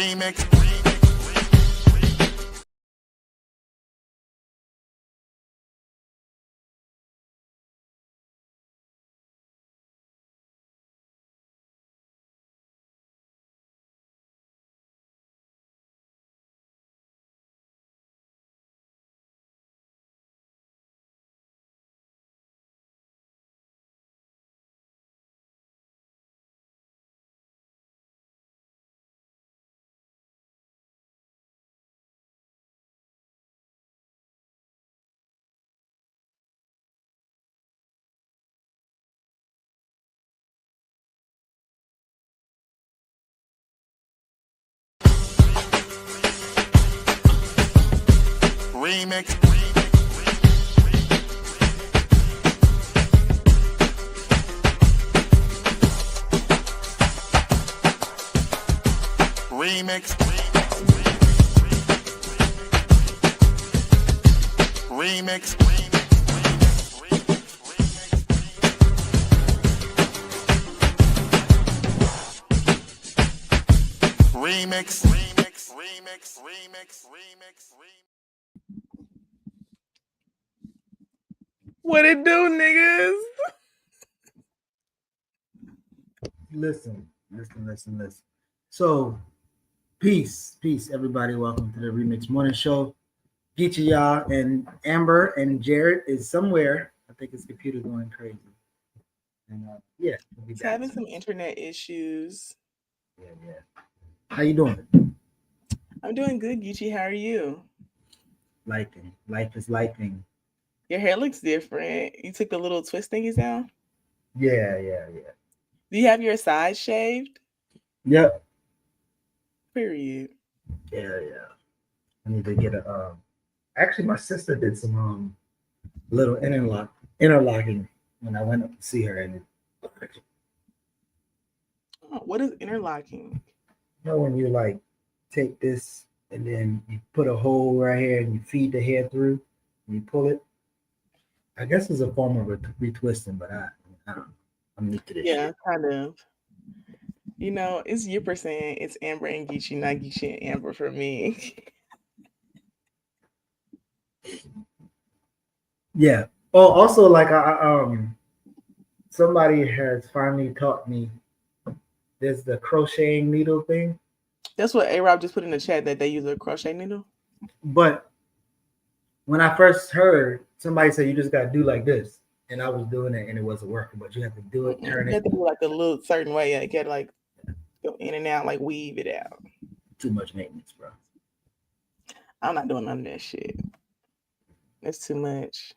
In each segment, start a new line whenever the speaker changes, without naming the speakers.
Remix. Remix. Remix. Remix. Remix.
What it do, niggas?
Listen. So, peace, everybody. Welcome to the Remix Morning Show. Geechee, y'all, and Amber and Jared is somewhere. I think his computer's going crazy. And yeah, we'll be
He's
back.
having some internet issues.
Yeah. How you doing?
I'm doing good, Geechee. How are you?
Lifing. Life is lifing.
Your hair looks different. You took the little twist thingies down?
Yeah.
Do you have your sides shaved?
Yep.
Period.
Yeah. I need to get a. Actually, my sister did some little interlocking when I went up to see her, and
Oh, what is interlocking?
you know when you like take this and then you put a hole right here and you feed the hair through and you pull it. I guess it's a form of retwisting, but I don't know. I'm new to this.
Yeah,
shit.
kind of. You know, it's you percent. It's Amber and Geechee, not Geechee and Amber for me.
Yeah. Oh, also, like somebody has finally taught me. There's the crocheting needle thing,
That's what A-Rob just put in the chat, that they use a crochet needle.
but when I first heard, somebody said you just got to do like this, and I was doing it and it wasn't working. But you have to do it, turn
You
it.
have to do like a little certain way. You gotta like go in and out, like weave it out.
Too much maintenance, bro.
I'm not doing none of that shit. It's too much.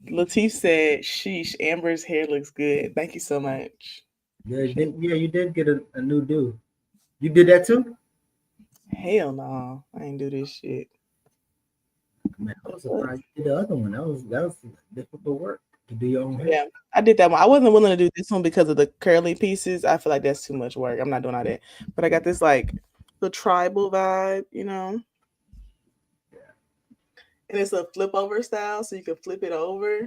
Latif said, "Sheesh, Amber's hair looks good. Thank you so much."
Yeah, you did get a new do. You did that too?
Hell no, I ain't do this shit.
Man, I was surprised you did the other one. That was difficult work to do your own hair.
Yeah, I did that one. I wasn't willing to do this one because of the curly pieces. I feel like that's too much work. I'm not doing all that. But I got this like the tribal vibe, you know.
Yeah.
And it's a flip over style, so you can flip it over.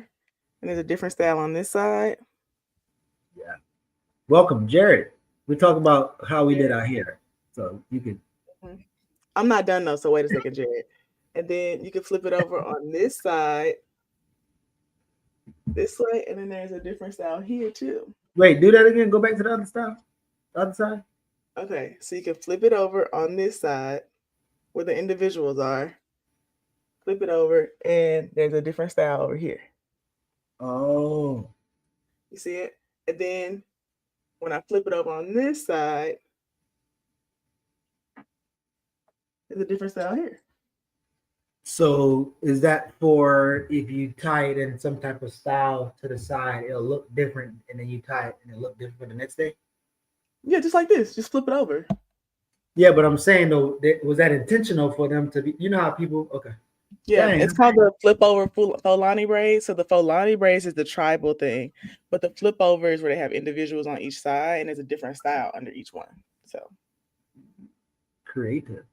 And there's a different style on this side.
Yeah. Welcome, Jared. We talk about how we did our hair. So you could.
I'm not done though, so wait a second, Jared. And then you can flip it over on this side, this way, and then there's a different style here too.
Wait, do that again. Go back to the other style. The other side.
Okay, so you can flip it over on this side where the individuals are. Flip it over, and there's a different style over here.
Oh.
You see it? And then when I flip it over on this side, there's a different style here.
So is that for if you tie it in some type of style to the side, it'll look different, and then you tie it and it'll look different for the next day?
Yeah, just like this. Just flip it over.
Yeah, but I'm saying though, was that intentional for them to be? You know how people? Okay.
Yeah,
Dang.
it's called the flip over Fulani braids. So the Fulani braids is the tribal thing, but the flip over is where they have individuals on each side, and there's a different style under each one. So
Creative.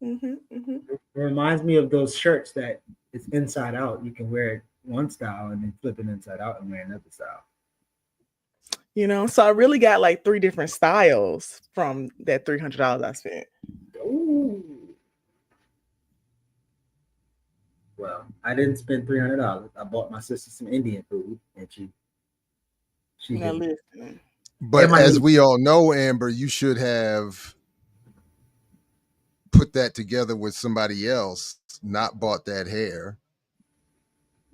it
It reminds me of those shirts that it's inside out. You can wear it one style and then flip it inside out and wear another style.
So I really got like 3 different styles from that $300 I spent.
Ooh. Well, I didn't spend $300. I bought my sister some Indian food, and she
Now
did.
listen,
But
my
as
niece.
we all know, Amber, you should have put that together with somebody else, not bought that hair,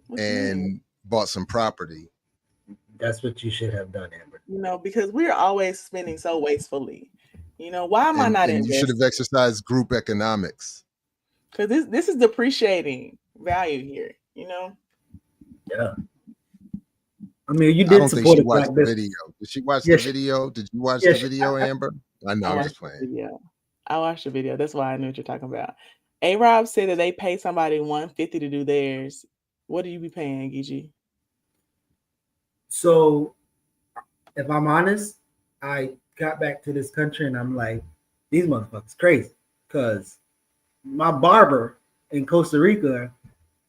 what you mean?
and bought some property.
That's what you should have done, Amber.
Because we're always spending so wastefully. Why am I not
And you should have
investing?
exercised group economics.
Because this is depreciating value here.
Yeah. I mean, you
I
did
don't think
support
she
a
watched
black
the
business.
video. Did she watch
Yeah,
the video? Did you watch
yeah,
the video, Amber? I know,
I
I'm
watched
just
the
playing.
video. I watched the video. That's why I knew what you're talking about. A-Rob said that they pay somebody $150 to do theirs. What do you be paying, Gigi?
So, if I'm honest, I got back to this country and I'm like, these motherfuckers crazy. Because my barber in Costa Rica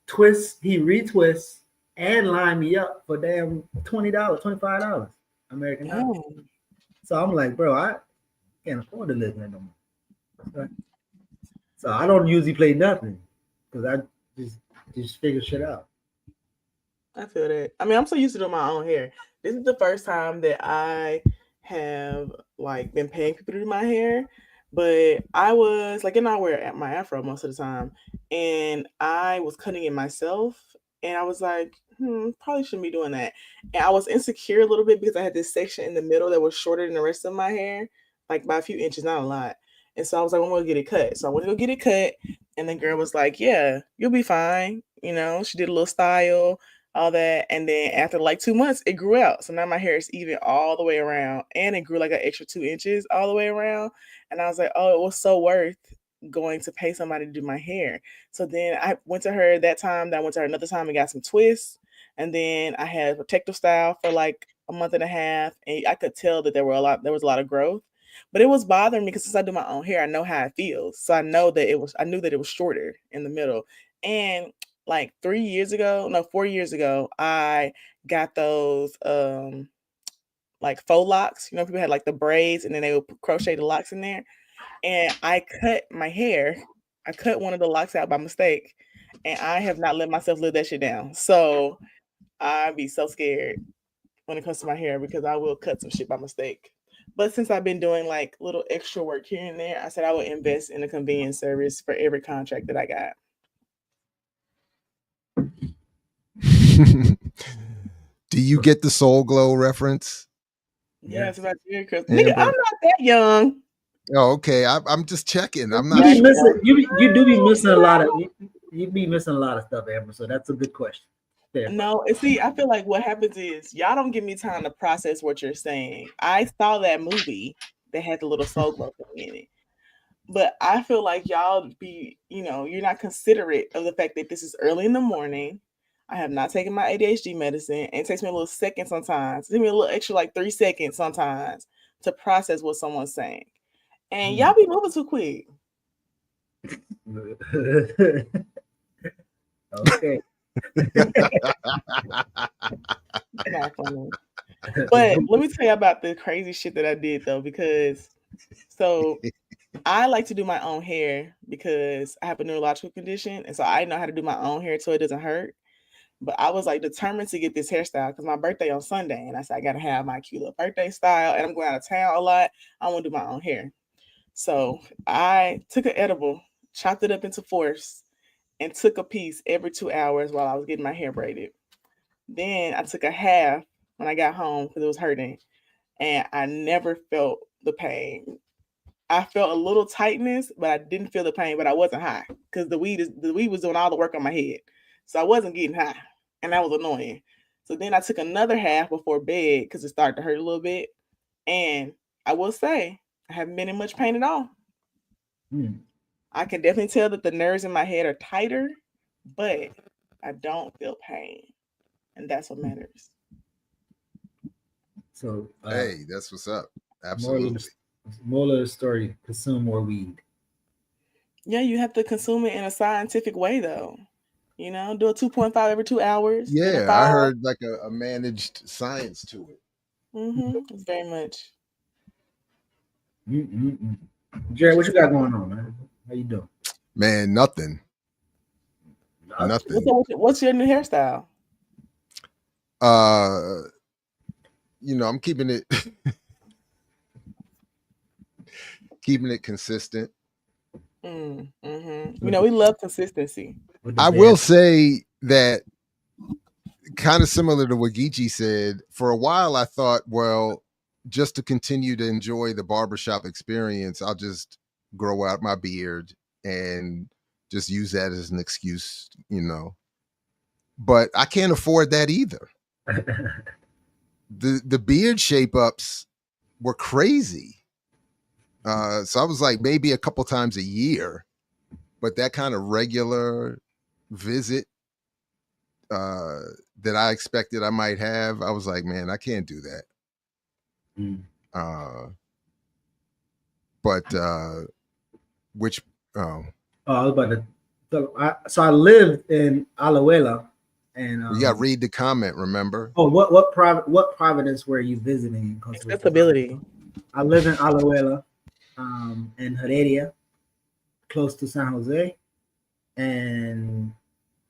he retwists and line me up for damn $20, $25 American dollars. So I'm like, bro, I can't afford to live here no more. So I don't usually play nothing because I just figure shit out.
I feel that. I mean, I'm so used to doing my own hair. This is the first time that I have been paying people to do my hair. But I was I wear my afro most of the time, and I was cutting it myself, and I was like, probably shouldn't be doing that. And I was insecure a little bit because I had this section in the middle that was shorter than the rest of my hair, like by a few inches, not a lot. And so I was like, I'm gonna get it cut. So I went to go get it cut, and the girl was like, yeah, you'll be fine. She did a little style, all that, and then after 2 months it grew out, so now my hair is even all the way around, and it grew like an extra 2 inches all the way around. And I was like, oh, it was so worth going to pay somebody to do my hair. So then I went to her that time, then I went to her another time and got some twists, and then I had a protective style for like a month and a half, and I could tell that there was a lot of growth. But it was bothering me because since I do my own hair, I know how it feels. So I knew that it was shorter in the middle. And 4 years ago, I got those faux locks. People had the braids and then they would crochet the locks in there. And I cut my hair. I cut one of the locks out by mistake, and I have not let myself live that shit down. So I'd be so scared when it comes to my hair because I will cut some shit by mistake. But since I've been doing little extra work here and there, I said I would invest in a convenience service for every contract that I got.
Do you get the Soul Glow reference?
Yeah, it's about to Chris. Nigga, I'm not that young.
Oh, okay. I'm just checking. I'm
You
not.
be missing. You do be missing a lot of. You be missing a lot of stuff, Amber. So that's a good question. Fair.
No, and see, I feel like what happens is y'all don't give me time to process what you're saying. I saw that movie that had the little Soul Glow thing in it. But I feel like y'all be, you're not considerate of the fact that this is early in the morning. I have not taken my ADHD medicine, and it takes me a little second sometimes. It takes me a little extra 3 seconds sometimes to process what someone's saying. And y'all be moving too quick.
Okay.
Not funny. But let me tell you about the crazy shit that I did though, because I like to do my own hair because I have a neurological condition, and so I know how to do my own hair so it doesn't hurt. But I was determined to get this hairstyle because my birthday on Sunday, and I said I gotta have my cute little birthday style, and I'm going out of town a lot. I want to do my own hair, so I took an edible, chopped it up into fourths, and took a piece every 2 hours while I was getting my hair braided. Then I took a half when I got home because it was hurting, and I never felt the pain. I felt a little tightness, but I didn't feel the pain, but I wasn't high because the weed was doing all the work on my head. So I wasn't getting high, and that was annoying. So then I took another half before bed because it started to hurt a little bit. And I will say, I haven't been in much pain at all. I can definitely tell that the nerves in my head are tighter, but I don't feel pain. And that's what matters.
So,
hey, that's what's up. Absolutely.
Moral of the story: consume more weed.
Yeah, you have to consume it in a scientific way, though. Do a 2.5 every 2 hours.
Yeah, I heard a managed science to it.
It's very much.
Jerry, what you got going on, man? How you doing?
Man, nothing. Nothing.
What's your new hairstyle?
I'm keeping it consistent.
You know, we love consistency.
I will say that, kind of similar to what Geechee said, for a while I thought, well, just to continue to enjoy the barbershop experience, I'll just grow out my beard and just use that as an excuse, But I can't afford that either. The beard shape ups were crazy. So I was like, maybe a couple times a year, but that kind of regular visit that I expected I might have, I was like, man, I can't do that.
I was about to. So I lived in Alajuela, and
you got to read the comment. Remember?
Oh, what Providence were you visiting in Costa Rica?
Accessibility.
I live in Alajuela, in Heredia, close to San Jose, and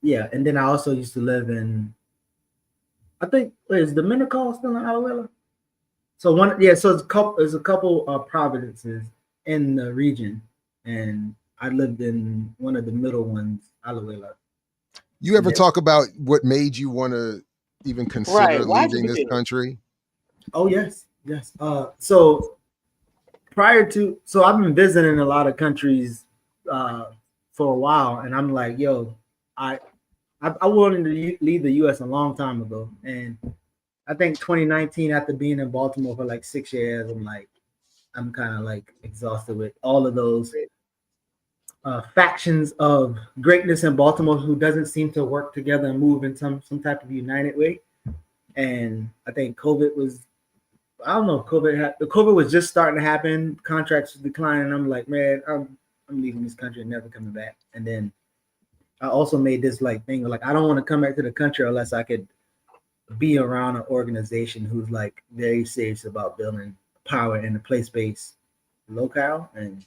then I also used to live in. I think is Dominical still in Alajuela? So there's a couple Providences in the region, and I lived in one of the middle ones, Alajuela.
You ever talk about what made you want to even consider leaving this country?
Oh yes. So I've been visiting a lot of countries for a while, and I'm like, yo, I wanted to leave the U.S. a long time ago, and I think 2019, after being in Baltimore for like 6 years, I'm kind of like exhausted with all of those factions of greatness in Baltimore who doesn't seem to work together and move in some type of united way. And I think COVID was, I don't know if COVID was just starting to happen. Contracts were declining. I'm like, man, I'm leaving this country and never coming back. And then I also made this thing I don't want to come back to the country unless I could be around an organization who's very serious about building power in a place-based locale. And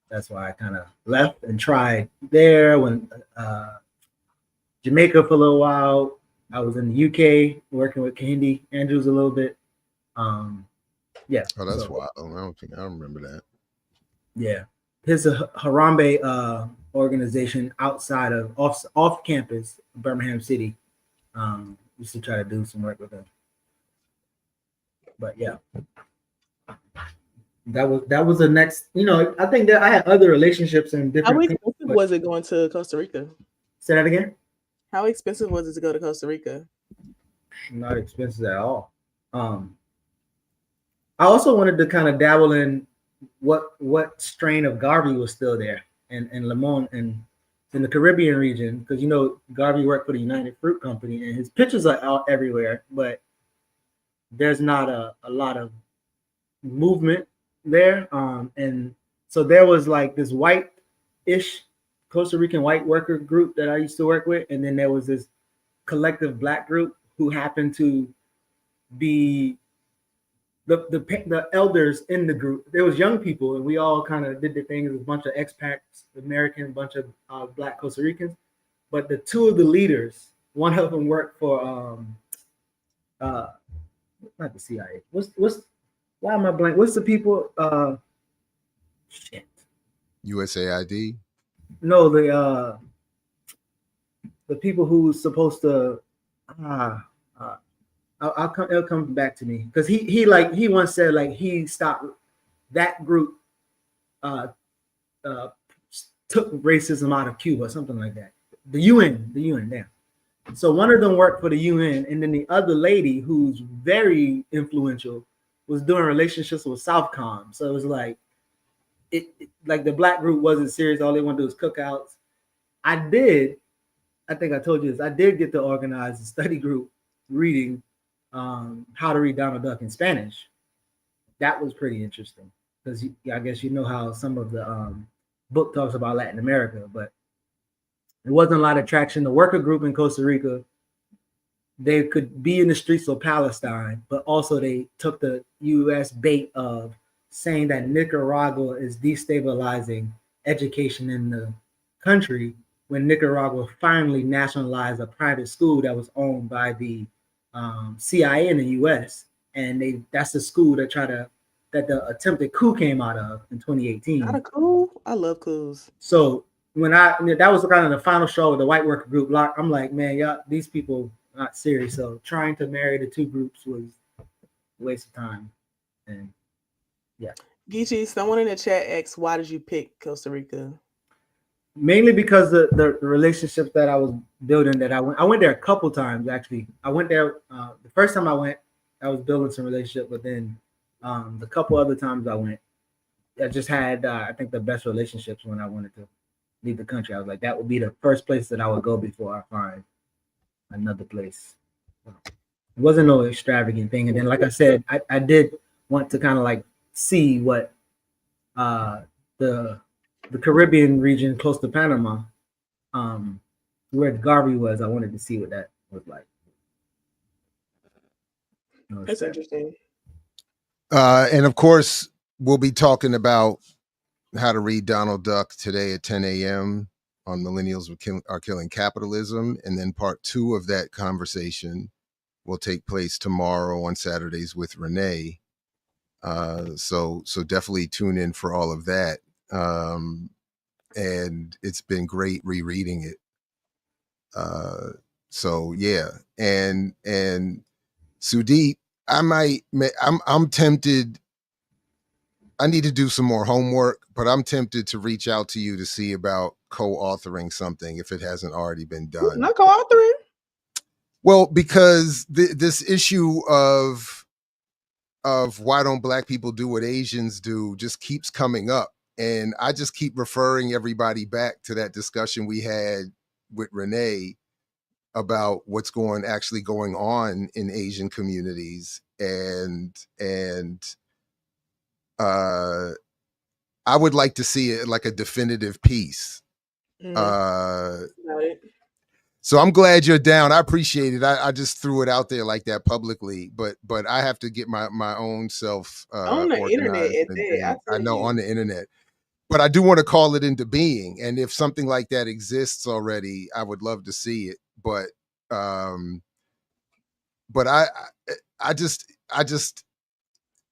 that's why I kind of left and tried there. When Jamaica for a little while, I was in the UK working with Kahindi Andrews a little bit.
Oh, that's wild. I don't remember that.
Yeah, there's a Harambe organization outside of off campus, Birmingham City. Used to try to do some work with them, but yeah, that was the next. I think that I had other relationships and different.
How expensive was it going to Costa Rica?
Say that again.
How expensive was it to go to Costa Rica?
Not expensive at all. I also wanted to kind of dabble in what strain of Garvey was still there in Limon and in the Caribbean region, because Garvey worked for the United Fruit Company and his pictures are out everywhere, but there's not a lot of movement there. And so there was this white-ish Costa Rican white worker group that I used to work with, and then there was this collective Black group who happened to be the elders in the group. There was young people, and we all kind of did the thing as a bunch of expats, American, bunch of Black Costa Ricans. But the two of the leaders, one of them worked for not the CIA. Why am I blank? What's the people?
USAID.
No, the people who's supposed to. It'll come back to me, because he once said he stopped that group took racism out of Cuba, something like that. The UN, damn. So one of them worked for the UN, and then the other lady, who's very influential, was doing relationships with Southcom. So it was the Black group wasn't serious. All they want to do is cookouts. I think I told you this. I did get to organize a study group reading how to read Donald Duck in Spanish. That was pretty interesting, because I guess how some of the book talks about Latin America, but there wasn't a lot of traction. The worker group in Costa Rica they could be in the streets of Palestine, but also they took the U.S. bait of saying that Nicaragua is destabilizing education in the country when Nicaragua finally nationalized a private school that was owned by the CIA in the U.S. And that's the school that the attempted coup came out of in 2018.
Not a coup. I love coups.
So that was kind of the final show of the white worker group. I'm like, man, y'all, these people not serious. So trying to marry the two groups was a waste of time. And yeah.
Geechee, someone in the chat asked, why did you pick Costa Rica?
Mainly because the relationships that I was building, that I went there a couple times actually. I went there the first time I went, I was building some relationship, but then the couple other times I went, I just had I think the best relationships when I wanted to leave the country. I was like, that would be the first place that I would go before I find another place. It wasn't no extravagant thing. And then, like I said, I did want to kind of like see what the Caribbean region close to Panama, where Garvey was. I wanted to see what that was like.
That's interesting.
And of course, we'll be talking about how to read Donald Duck today at 10 a.m. on Millennials Are Killing Capitalism. And then part 2 of that conversation will take place tomorrow on Saturdays with Renee. So definitely tune in for all of that. And it's been great rereading it. So yeah. And Sudeep, I'm tempted. I need to do some more homework, but I'm tempted to reach out to you to see about co-authoring something if it hasn't already been done.
Not co-authoring?
Well, because this issue of why don't Black people do what Asians do just keeps coming up. And I just keep referring everybody back to that discussion we had with Renee about what's actually going on in Asian communities. And I would like to see it like a definitive piece. So I'm glad you're down. I appreciate it. I just threw it out there like that publicly, but I have to get my own self
on the internet.
I know on the internet, but I do want to call it into being. And if something like that exists already, I would love to see it. But I just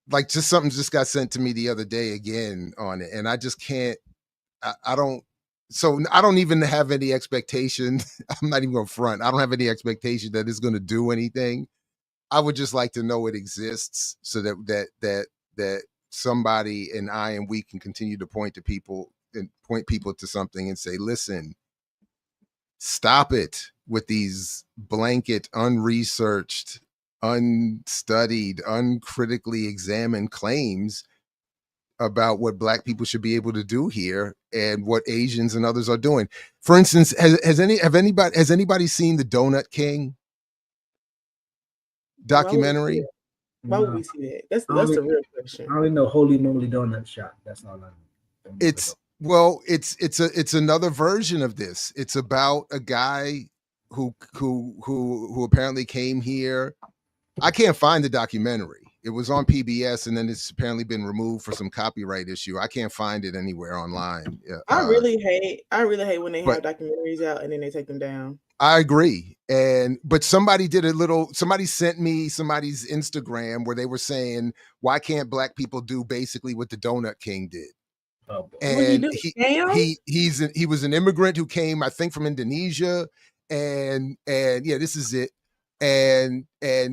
like, just something just got sent to me the other day again on it, and I just can't. I don't even have any expectation. I'm not even going to front. I don't have any expectation that it's going to do anything. I would just like to know it exists so that somebody and we can continue to point people to something and say, listen, stop it with these blanket, unresearched, unstudied, uncritically examined claims about what Black people should be able to do here and what Asians and others are doing. For instance, has anybody seen the Donut King documentary?
Why would we see that? That's a real question.
I only know Holy Moly Donut Shop. That's all I know.
It's another version of this. It's about a guy who apparently came here. I can't find the documentary. It was on PBS, and then it's apparently been removed for some copyright issue. I can't find it anywhere online.
I really hate when they have documentaries out and then they take them down.
I agree. But somebody sent me somebody's Instagram where they were saying, why can't Black people do basically what the Donut King did? And he was an immigrant who came, I think, from Indonesia, and yeah, this is it, and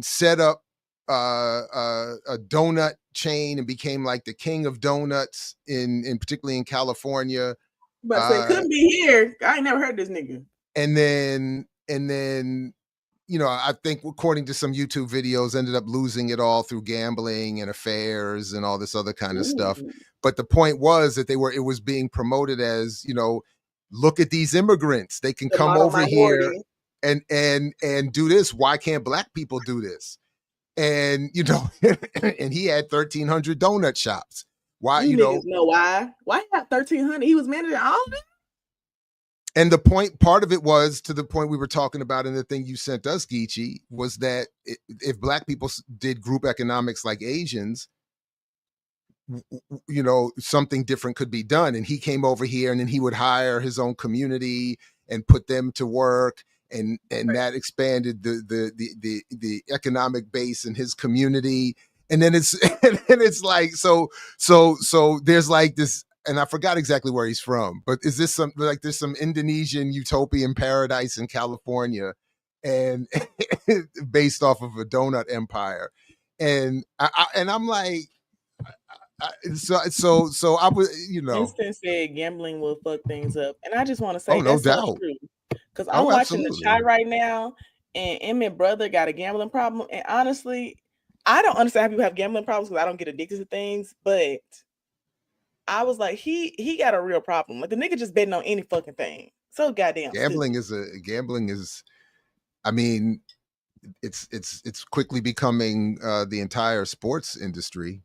set up a donut chain and became like the king of donuts in particularly in California.
But it couldn't be here. I ain't never heard this nigga. And
then I think according to some YouTube videos, ended up losing it all through gambling and affairs and all this other kind of stuff. But the point was that it was being promoted as, look at these immigrants. They can come over here and do this. Why can't Black people do this? And, and he had 1,300 donut shops. Why,
Why? Why he had 1,300? He was managing all of them?
And the point, part of it was to the point we were talking about in the thing you sent us, Geechee, was that if Black people did group economics like Asians, you know, something different could be done. And he came over here and then he would hire his own community and put them to work. And that expanded the economic base in his community. And then it's like, so there's like this, and I forgot exactly where he's from, but is this some, like there's some Indonesian utopian paradise in California and based off of a donut empire. And I'm like, so I was, you know.
Winston said gambling will fuck things up. And I just want to say,
oh, no
that's
doubt.
so true. Because I'm watching
absolutely.
The Chi right now, and Emmett brother got a gambling problem. And honestly, I don't understand how people have gambling problems because I don't get addicted to things. But I was like, he got a real problem. Like the nigga just betting on any fucking thing. So goddamn.
Gambling is, I mean, it's quickly becoming the entire sports industry.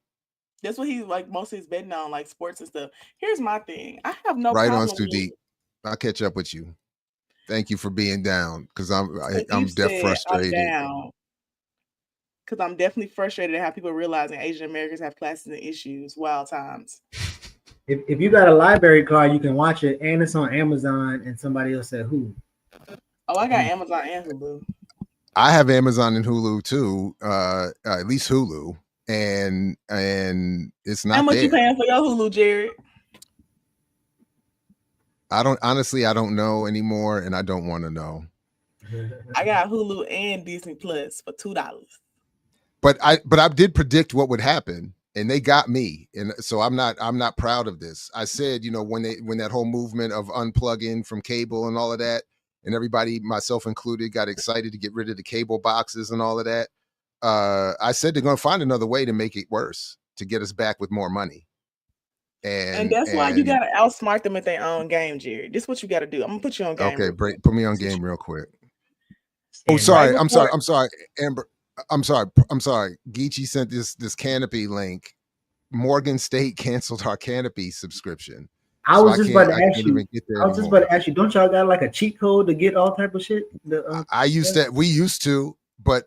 That's what he's like. Most of his betting on, like sports and stuff. Here's my thing. I have no
right
problem
on, Stu Deep. I'll catch up with you. Thank you for being down, because I'm frustrated.
Because I'm definitely frustrated at how people realizing Asian Americans have classes and issues. Wild times.
If you got a library card, you can watch it, and it's on Amazon. And somebody else said Hulu.
Oh, I got Amazon and Hulu.
I have Amazon and Hulu too. At least Hulu, and it's not.
How much
there.
You paying for your Hulu, Jared?
I don't know anymore, and I don't want to know.
I got Hulu and Disney Plus for $2.
But I did predict what would happen, and they got me, and so I'm not proud of this. I said, you know, when that whole movement of unplugging from cable and all of that, and everybody, myself included, got excited to get rid of the cable boxes and all of that. I said they're going to find another way to make it worse, to get us back with more money. And
that's why you gotta outsmart them at their own game, Jared. This is what you gotta do. I'm gonna put you on game.
Okay, put me on game real quick. Oh, sorry. I'm sorry, Amber. I'm sorry. Geechee sent this Canopy link. Morgan State canceled our Canopy subscription.
I was just about to ask you. Don't y'all got like a cheat code to get all type of shit?
We used to, but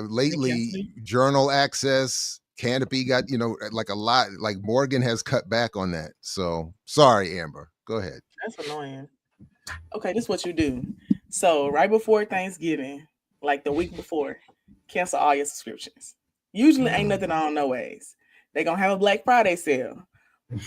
lately Journal Access, Canopy got, you know, like a lot, like Morgan has cut back on that. So sorry, Amber, go ahead.
That's annoying. Okay, this is what you do. So right before Thanksgiving, like the week before, cancel all your subscriptions. Usually ain't nothing on no ways. They're gonna have a Black Friday sale.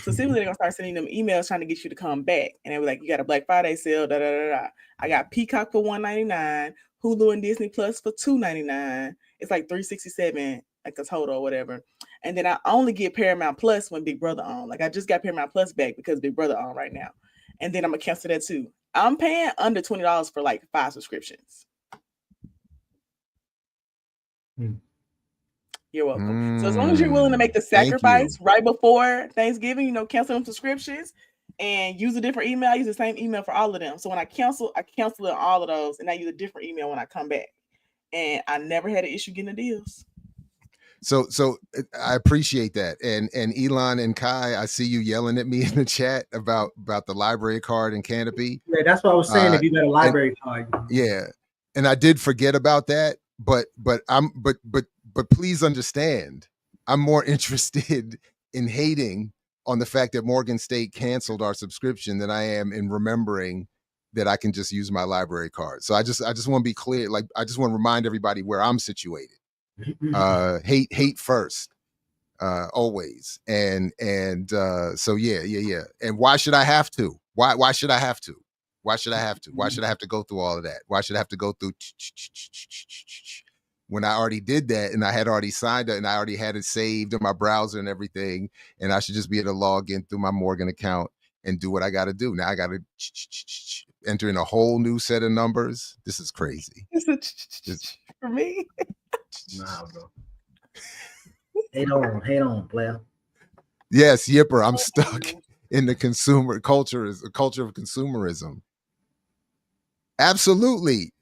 So simply they're gonna start sending them emails trying to get you to come back. And they were like, you got a Black Friday sale, da da da da. I got Peacock for $199, Hulu and Disney Plus for $299. It's like $367, like a total or whatever. And then I only get Paramount Plus when Big Brother on. Like I just got Paramount Plus back because Big Brother on right now. And then I'm gonna cancel that too. I'm paying under $20 for like 5 subscriptions. You're welcome. So as long as you're willing to make the sacrifice right before Thanksgiving, you know, cancel them subscriptions and use a different email. I use the same email for all of them. So when I cancel it all of those, and I use a different email when I come back. And I never had an issue getting the deals.
So I appreciate that. And Elon and Kai, I see you yelling at me in the chat about the library card and Canopy.
Yeah, that's what I was saying. If you got a library card.
Yeah. And I did forget about that, but please understand, I'm more interested in hating on the fact that Morgan State canceled our subscription than I am in remembering that I can just use my library card. So I just want to be clear. Like, I just want to remind everybody where I'm situated. Hate first, always. And so yeah. And why should I have to? Why should I have to? Why should I have to? Why should I have to go through all of that? Why should I have to go through when I already did that and I had already signed it and I already had it saved in my browser and everything, and I should just be able to log in through my Morgan account and do what I got to do. Now I got to enter in a whole new set of numbers. This is crazy.
For me.
Nah, bro. Hate on, player.
Yes, Yipper, I'm stuck in the consumer culture, is a culture of consumerism. Absolutely.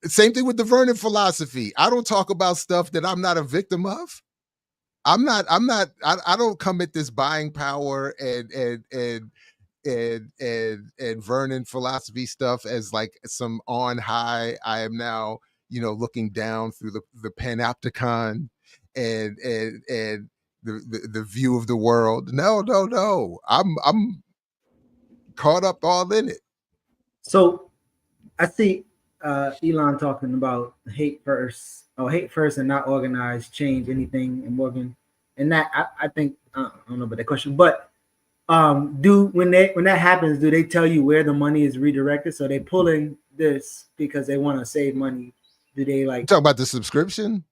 Same thing with the Vernon philosophy. I don't talk about stuff that I'm not a victim of. I don't commit this buying power and and Vernon philosophy stuff as like some on high. I am now, looking down through the panopticon and the view of the world. No. I'm caught up all in it.
So I see Elon talking about hate first and not organized change anything in Morgan. And that I think I don't know about that question, but when that happens, do they tell you where the money is redirected? So they pulling this because they want to save money. Do they like
talk about the subscription?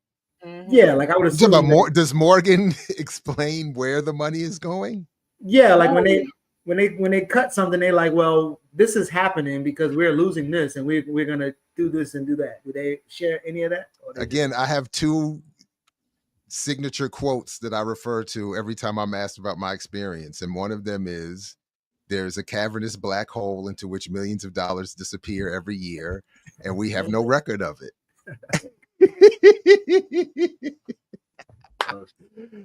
Mm-hmm.
Yeah, like I would assume.
Talk about does Morgan explain where the money is going?
Yeah, like when they cut something, they like, well, this is happening because we're losing this, and we're gonna do this and do that. Do they share any of that?
Again, I have two signature quotes that I refer to every time I'm asked about my experience, and one of them is, "There's a cavernous black hole into which millions of dollars disappear every year, and we have no record of it."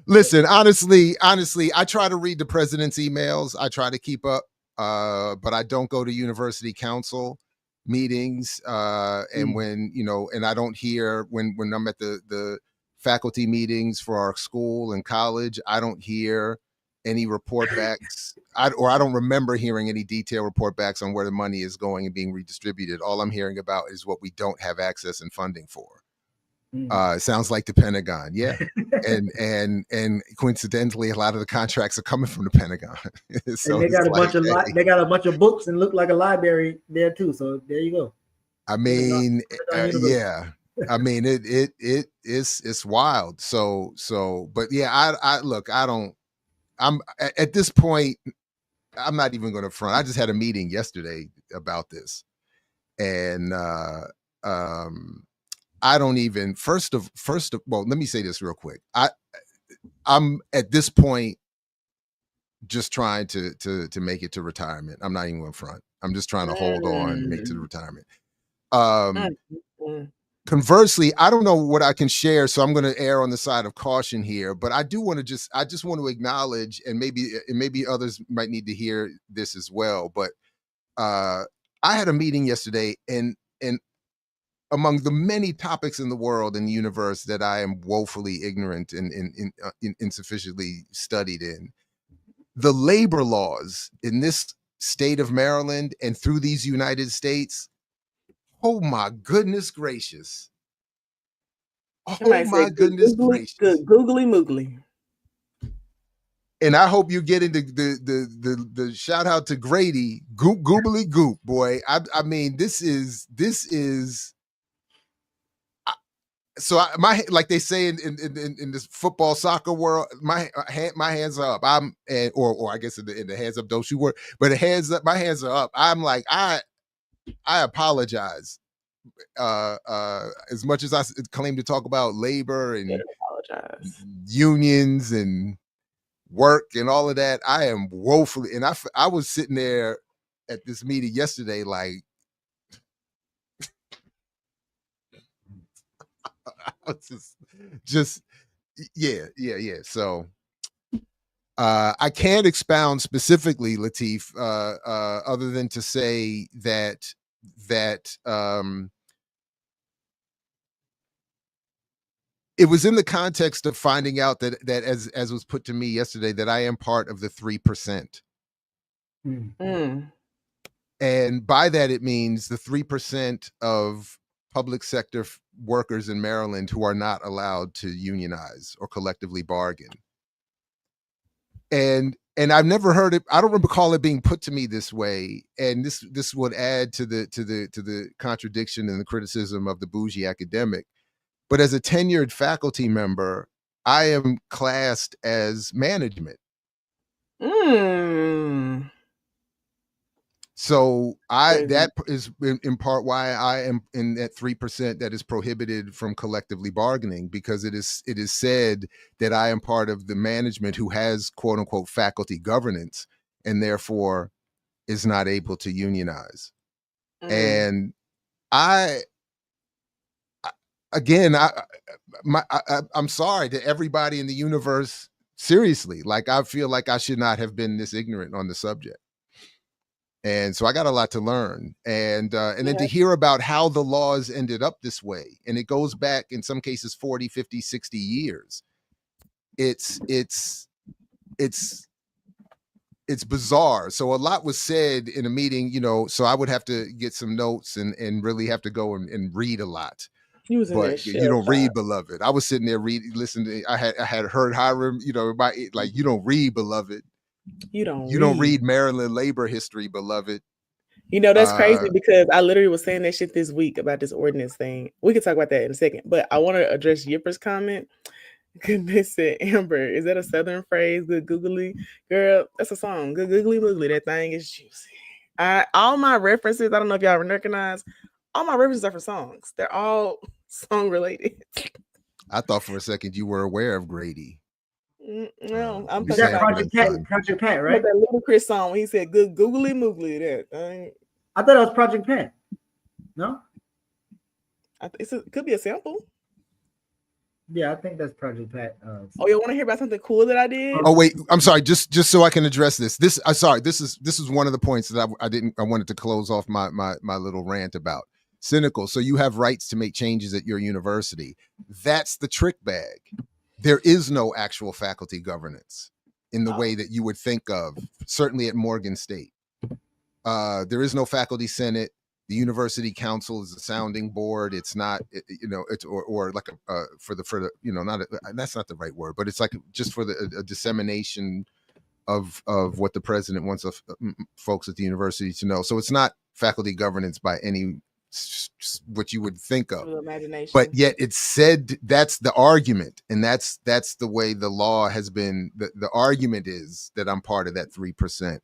Listen, honestly, I try to read the president's emails. I try to keep up, but I don't go to university council meetings. And when, and I don't hear when I'm at the faculty meetings for our school and college, I don't hear any report backs. I don't remember hearing any detailed report backs on where the money is going and being redistributed. All I'm hearing about is what we don't have access and funding for. It sounds like the Pentagon, yeah, and coincidentally, a lot of the contracts are coming from the Pentagon. So
and they got they got a bunch of books and look like a library there too. So there you go.
I mean, yeah, I mean it's wild. So, but yeah, I'm at this point, I'm not even going to front. I just had a meeting yesterday about this, and I don't even well, let me say this real quick. I'm at this point just trying to make it to retirement. I'm not even going front. I'm just trying to hold on and make it to the retirement. Conversely, I don't know what I can share, so I'm going to err on the side of caution here, but I just want to acknowledge, and maybe others might need to hear this as well, but I had a meeting yesterday, and among the many topics in the world and the universe that I am woefully ignorant and insufficiently studied in, the labor laws in this state of Maryland and through these United States, oh my goodness gracious. Oh my goodness gracious.
Googly moogly.
And I hope you're getting the shout out to Grady, goobly goop, boy. I mean, this is so like they say in this football soccer world, my hands are up. Or I guess in the hands up, don't you work? But the hands up, my hands are up. I'm like, I apologize. As much as I claim to talk about labor and unions and work and all of that, I am woefully. And I was sitting there at this meeting yesterday, like. just yeah. So I can't expound specifically, Lateef, other than to say that it was in the context of finding out that as was put to me yesterday, that I am part of the 3%. And by that it means the 3% of public sector workers in Maryland who are not allowed to unionize or collectively bargain. And I've never heard it. I don't recall it being put to me this way. And this would add to the contradiction and the criticism of the bougie academic. But as a tenured faculty member, I am classed as management. So that is in part why I am in that 3% that is prohibited from collectively bargaining, because it is said that I am part of the management who has quote unquote faculty governance and therefore is not able to unionize. And I'm sorry to everybody in the universe. Seriously, like I feel like I should not have been this ignorant on the subject. And so I got a lot to learn, and then
Yeah.
to hear about how the laws ended up this way, and it goes back in some cases 40, 50, 60 years. It's bizarre. So a lot was said in a meeting, you know, so I would have to get some notes and really have to go and read a lot.
He was in there.
But you don't read, beloved. I was sitting there listening. I had heard Hiram, you know, like, you don't read, beloved.
You don't
read Maryland labor history, beloved.
You know, that's crazy because I literally was saying that shit this week about this ordinance thing. We could talk about that in a second, but I want to address Yipper's comment. Goodness said, Amber, is that a Southern phrase? Good googly. Girl, that's a song. Good googly moogly. That thing is juicy. All my references, I don't know if y'all recognize, all my references are for songs. They're all song related.
I thought for a second you were aware of Grady.
No, I'm
talking about Project Pat, right?
That little Chris song when he said good googly moogly.
I thought it was Project Pat. No?
It could be a sample.
Yeah, I think that's Project Pat.
Oh, you want to hear about something cool that I did?
Oh wait, I'm sorry. Just so I can address this. This is one of the points that I wanted to close off my little rant about. Cynical. So you have rights to make changes at your university. That's the trick bag. There is no actual faculty governance in the way that you would think of. Certainly at Morgan State, there is no faculty senate. The university council is a sounding board. It's not, it's or like for the that's not the right word, but it's like just for a dissemination of what the president wants folks at the university to know. So it's not faculty governance by any what you would think of, but yet it's said that's the argument, and that's the way the law has been. The argument is that I'm part of that 3%.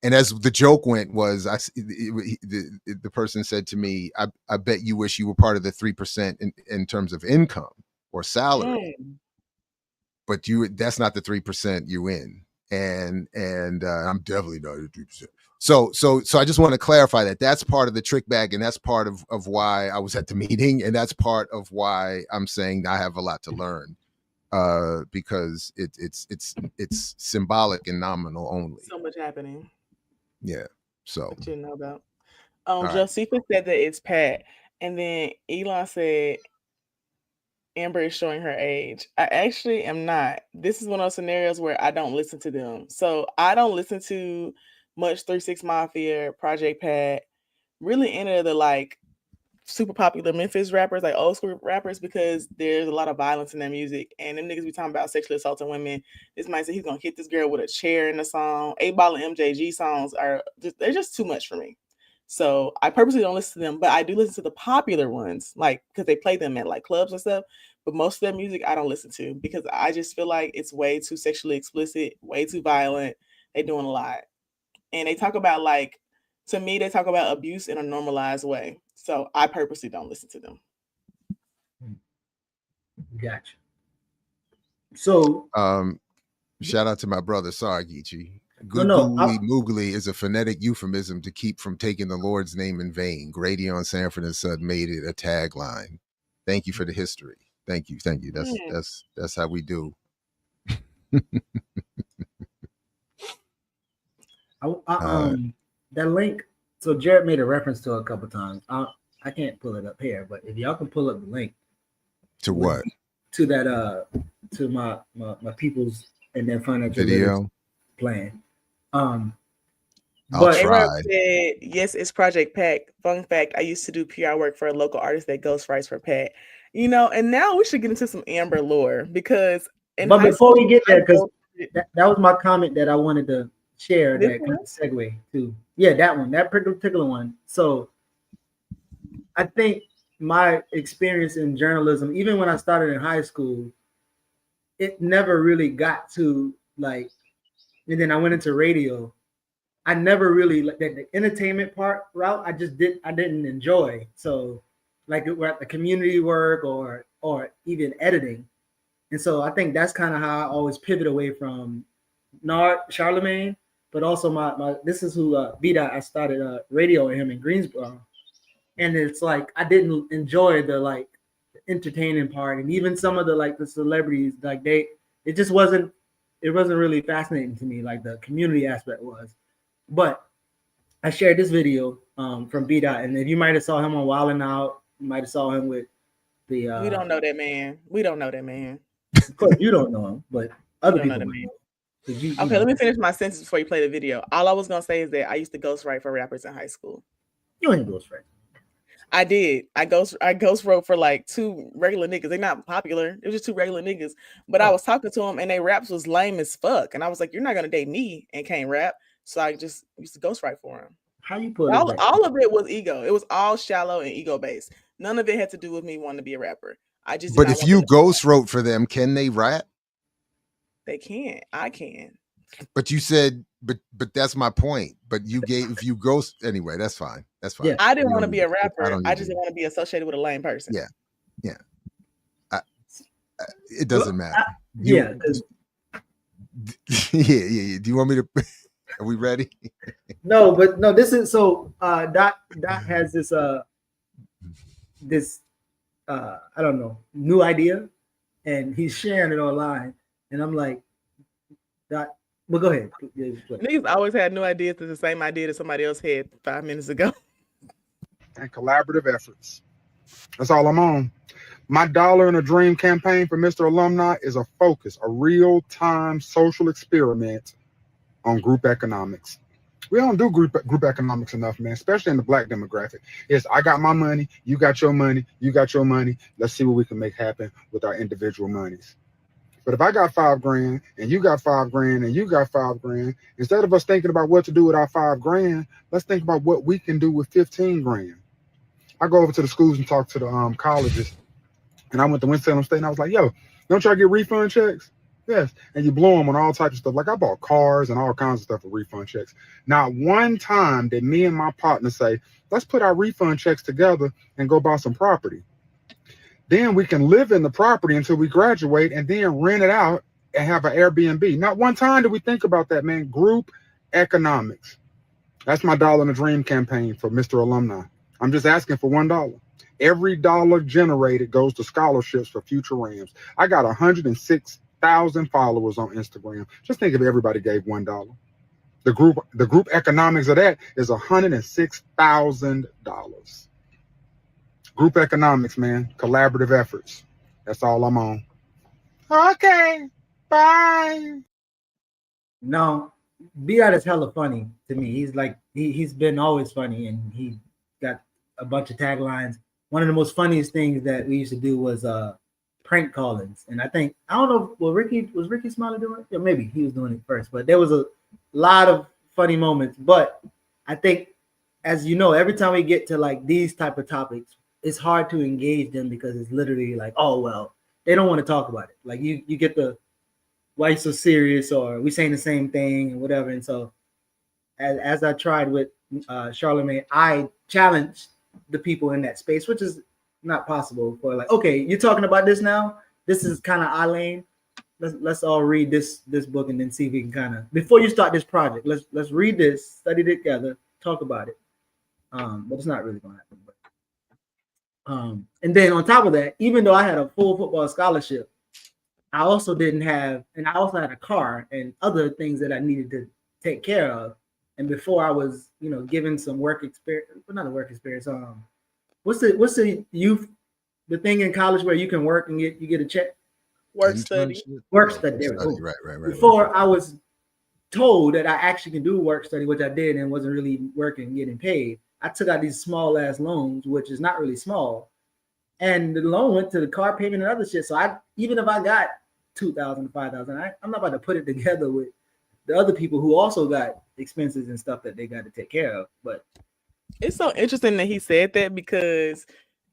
And as the joke went was, the person said to me, I bet you wish you were part of the 3% in terms of income or salary, but that's not the 3% you in. And I'm definitely not the 3%. So I just want to clarify that that's part of the trick bag, and that's part of why I was at the meeting, and that's part of why I'm saying I have a lot to learn, because it's symbolic and nominal only.
So much happening.
Yeah. So
that you know about. Josephus said that it's Pat, and then Elon said Amber is showing her age. I actually am not. This is one of those scenarios where I don't listen to them. So I don't listen to much 3 6 Mafia, Project Pat, really any of the like super popular Memphis rappers, like old school rappers, because there's a lot of violence in their music, and them niggas be talking about sexually assaulting women. This might say he's gonna hit this girl with a chair in the song. 8 Ball and MJG songs they're just too much for me. So I purposely don't listen to them, but I do listen to the popular ones, like because they play them at like clubs and stuff. But most of their music I don't listen to because I just feel like it's way too sexually explicit, way too violent. They're doing a lot. And they talk about to me, they talk about abuse in a normalized way. So I purposely don't listen to them.
Gotcha. So,
shout out to my brother, sorry, Geechee. Moogly is a phonetic euphemism to keep from taking the Lord's name in vain. Grady on Sanford and Son made it a tagline. Thank you for the history. Thank you. That's how we do.
That link. So Jared made a reference to it a couple times. I can't pull it up here, but if y'all can pull up the link
to what?
To that to my people's and their financial
video
plan.
I'll
try. Said, yes, it's Project Pat. Fun fact: I used to do PR work for a local artist that ghostwrites for Pat. And now we should get into some Amber lore because.
But before we get there, because that was my comment that I wanted to share. That kind of segue to that particular one. So I think my experience in journalism, even when I started in high school, it never really got to and then I went into radio. I never really the entertainment route. I didn't enjoy. So the community work or even editing. And so I think that's kind of how I always pivot away from Charlemagne, but also my this is who I started radio with him in Greensboro. And it's like I didn't enjoy the entertaining part, and even some of the celebrities, it just wasn't really fascinating to me like the community aspect was. But I shared this video from B Dot, and if you might have saw him on Wild 'N Out, you might have saw him with the.
We don't know that man. We don't know that man.
Of course, you don't know him, but other
don't know
people
the
might
man.
know. 'Cause you
Okay,
know,
let me finish my sentence before you play the video. All I was gonna say is that I used to ghostwrite for rappers in high school.
you ain't ghostwriter.
I did. I ghost wrote for like 2 regular niggas. They're not popular. It was just 2 regular niggas. But I was talking to them and their raps was lame as fuck. And I was like, you're not gonna date me and can't rap. So I just used to ghostwrite for them.
How you put
All
it?
of it was ego. It was all shallow and ego based. None of it had to do with me wanting to be a rapper. I just.
But if you ghost wrote for them, can they rap?
They can't. I can.
But you said, but that's my point. But you gave, if you ghost anyway, that's fine. That's fine.
Yeah.
I didn't
You
want to
don't
be
need
a rapper. I just
to-
didn't want to be associated with a lame person.
Yeah. It doesn't matter.
Yeah.
Yeah. Do you want me to? Are we ready?
No, but no. This is so. Dot has this I don't know, new idea, and he's sharing it online, and I'm like, Dot. Well, go ahead.
Niggas always had new ideas to the same idea that somebody else had 5 minutes ago.
And collaborative efforts. That's all I'm on. My Dollar and a Dream campaign for Mr. Alumni is a focus, a real-time social experiment on group economics. We don't do group economics enough, man, especially in the Black demographic. It's I got my money, you got your money, you got your money. Let's see what we can make happen with our individual monies. But if I got $5,000 and you got $5,000 and you got $5,000, instead of us thinking about what to do with our $5,000, let's think about what we can do with $15,000. I go over to the schools and talk to the colleges, and I went to Winston-Salem State and I was like, yo, don't y'all get refund checks? Yes. And you blow them on all types of stuff. Like I bought cars and all kinds of stuff for refund checks. Not one time did me and my partner say, let's put our refund checks together and go buy some property. Then we can live in the property until we graduate and then rent it out and have an Airbnb. Not one time did we think about that, man. Group economics. That's my Dollar and a Dream campaign for Mr. Alumni. I'm just asking for $1. Every dollar generated goes to scholarships for future Rams. I got 106,000 followers on Instagram. Just think if everybody gave $1. The group economics of that is $106,000. Group economics, man. Collaborative efforts. That's all I'm on. Okay. Bye.
No, B.I. is hella funny to me. He's like he's been always funny, and he got a bunch of taglines. One of the most funniest things that we used to do was prank callings, and I don't know, was Ricky Smiley doing it? Yeah, maybe he was doing it first, but there was a lot of funny moments. But I think, as you know, every time we get to like these type of topics, it's hard to engage them because it's literally like, oh well, they don't want to talk about it. Like you get the why you so serious, or we saying the same thing and whatever. And so as I tried with Charlemagne, I challenged the people in that space, which is not possible for like, okay, you're talking about this now. This is kind of our lane. Let's all read this book and then see if we can kind of, before you start this project, let's read this, study it together, talk about it. But it's not really gonna happen. But, and then on top of that, even though I had a full football scholarship, I also didn't have, and I also had a car and other things that I needed to take care of. And before I was, given some work experience, but not a work experience. What's the youth, the thing in college where you can work and you get a check?
Work study.
Work study. There we go.
Right.
Before I was told that I actually can do work study, which I did, and wasn't really working, getting paid. I took out these small ass loans, which is not really small, and the loan went to the car payment and other shit. So even if I got $2,000, $5,000, I'm not about to put it together with the other people who also got expenses and stuff that they got to take care of. But
it's so interesting that he said that, because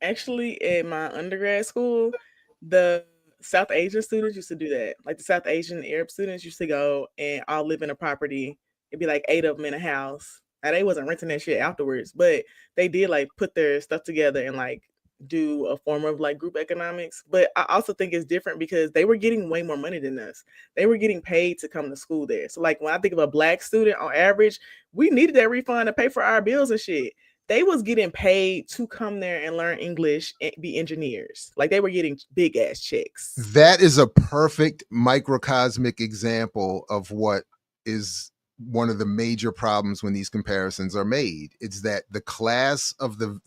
actually at my undergrad school, the South Asian students used to do that. Like the South Asian Arab students used to go and all live in a property. It'd be like 8 of them in a house. Now they wasn't renting that shit afterwards, but they did like put their stuff together and like do a form of like group economics. But I also think it's different because they were getting way more money than us. They were getting paid to come to school there. So like when I think of a Black student on average, we needed that refund to pay for our bills and shit. They was getting paid to come there and learn English and be engineers. Like they were getting big ass checks.
That is a perfect microcosmic example of what is one of the major problems when these comparisons are made. It's that the class of the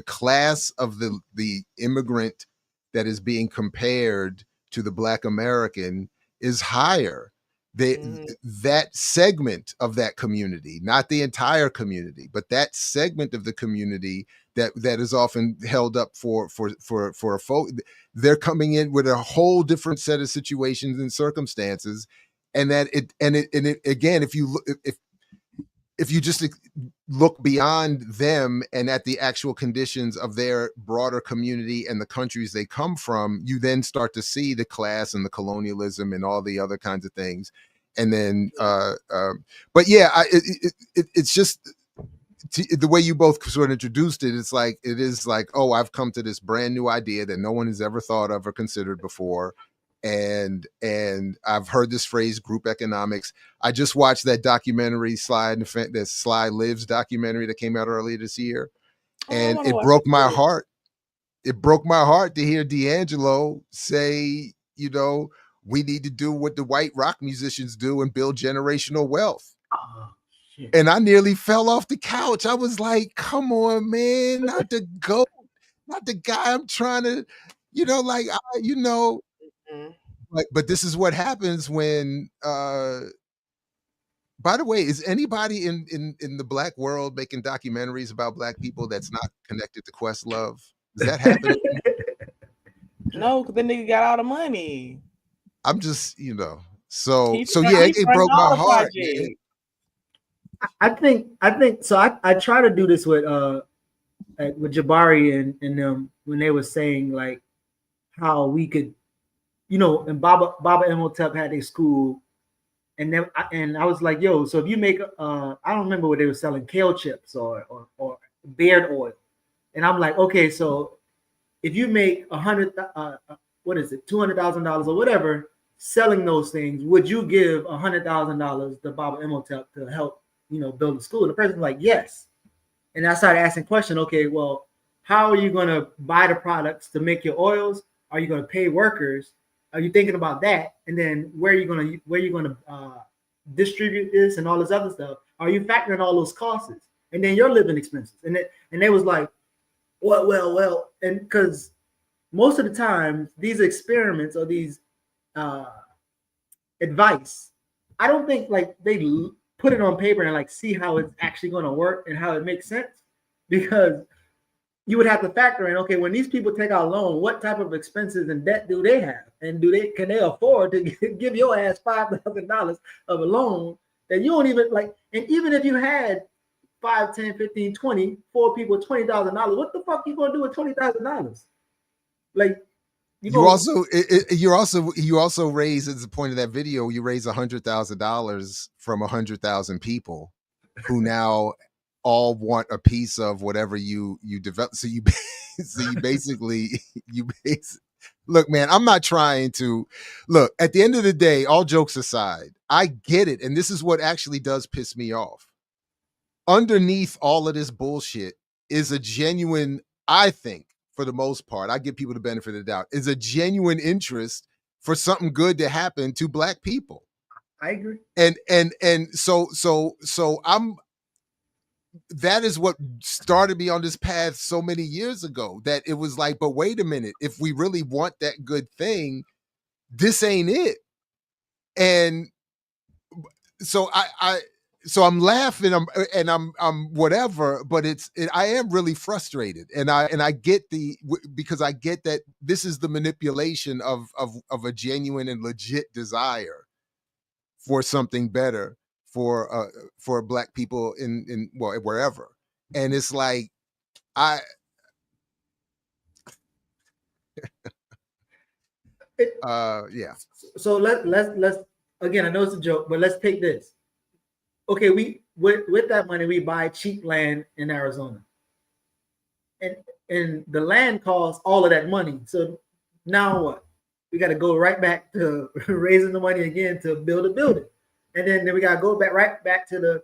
class of the immigrant that is being compared to the Black American is higher. That segment of that community, not the entire community, but that segment of the community that is often held up for a folk, they're coming in with a whole different set of situations and circumstances. And that it again, if you just look beyond them and at the actual conditions of their broader community and the countries they come from, you then start to see the class and the colonialism and all the other kinds of things. And then, but yeah, it's just the way you both sort of introduced it. It is like, oh, I've come to this brand new idea that no one has ever thought of or considered before. And I've heard this phrase, group economics. I just watched that documentary, that Sly Lives documentary that came out earlier this year. And it broke my heart. It broke my heart to hear D'Angelo say, you know, we need to do what the white rock musicians do and build generational wealth.
Oh, shit.
And I nearly fell off the couch. I was like, come on, man, not the goat, not the guy I'm trying to, you know, like, you know, but this is what happens when, by the way, is anybody in the Black world making documentaries about Black people that's not connected to Questlove? Is that happening?
No, because the nigga got all the money.
I'm just, you know, so yeah, it broke my heart.
I think so. I try to do this with Jabari and them when they were saying like how we could, you know, and Baba Imhotep had a school, and then I was like, yo, so if you make I don't remember what they were selling, kale chips or beard oil, and I'm like, okay, so if you make $200,000 or whatever selling those things, would you give $100,000 to Baba Imhotep to help, you know, build a school? And the person's like, yes. And I started asking question, okay, well, how are you going to buy the products to make your oils? Are you going to pay workers? Are you thinking about that? And then where are you going to distribute this and all this other stuff? Are you factoring all those costs? And then your living expenses. And they was like, well, and because most of the time these experiments or these advice, I don't think like they put it on paper and like see how it's actually going to work and how it makes sense, because you would have to factor in, okay, when these people take out a loan, what type of expenses and debt do they have, and can they afford to give your ass $5,000 of a loan that you don't even like? And even if you had 5, 10, 15, 20, 4 people, $20,000, what the fuck you gonna do with $20,000? Like, you also raise, as the point of that video, you raise $100,000 from 100,000 people who now all want a piece of whatever you develop. So you basically look, man, I'm not trying to look, at the end of the day, all jokes aside, I get it. And this is what actually does piss me off. Underneath all of this bullshit is a genuine, I think, for the most part, I give people the benefit of the doubt, is a genuine interest for something good to happen to Black people. I agree.
And so that is what started me on this path so many years ago, that it was like, but wait a minute, if we really want that good thing, this ain't it. And so I'm laughing, I'm whatever, but I am really frustrated, and I get because I get that this is the manipulation of a genuine and legit desire for something better for Black people in wherever, and it's like yeah.
So let's again, I know it's a joke, but let's take this. Okay, we with that money we buy cheap land in Arizona, and the land costs all of that money. So now what? We got to go right back to raising the money again to build a building, and then we got to go right back to the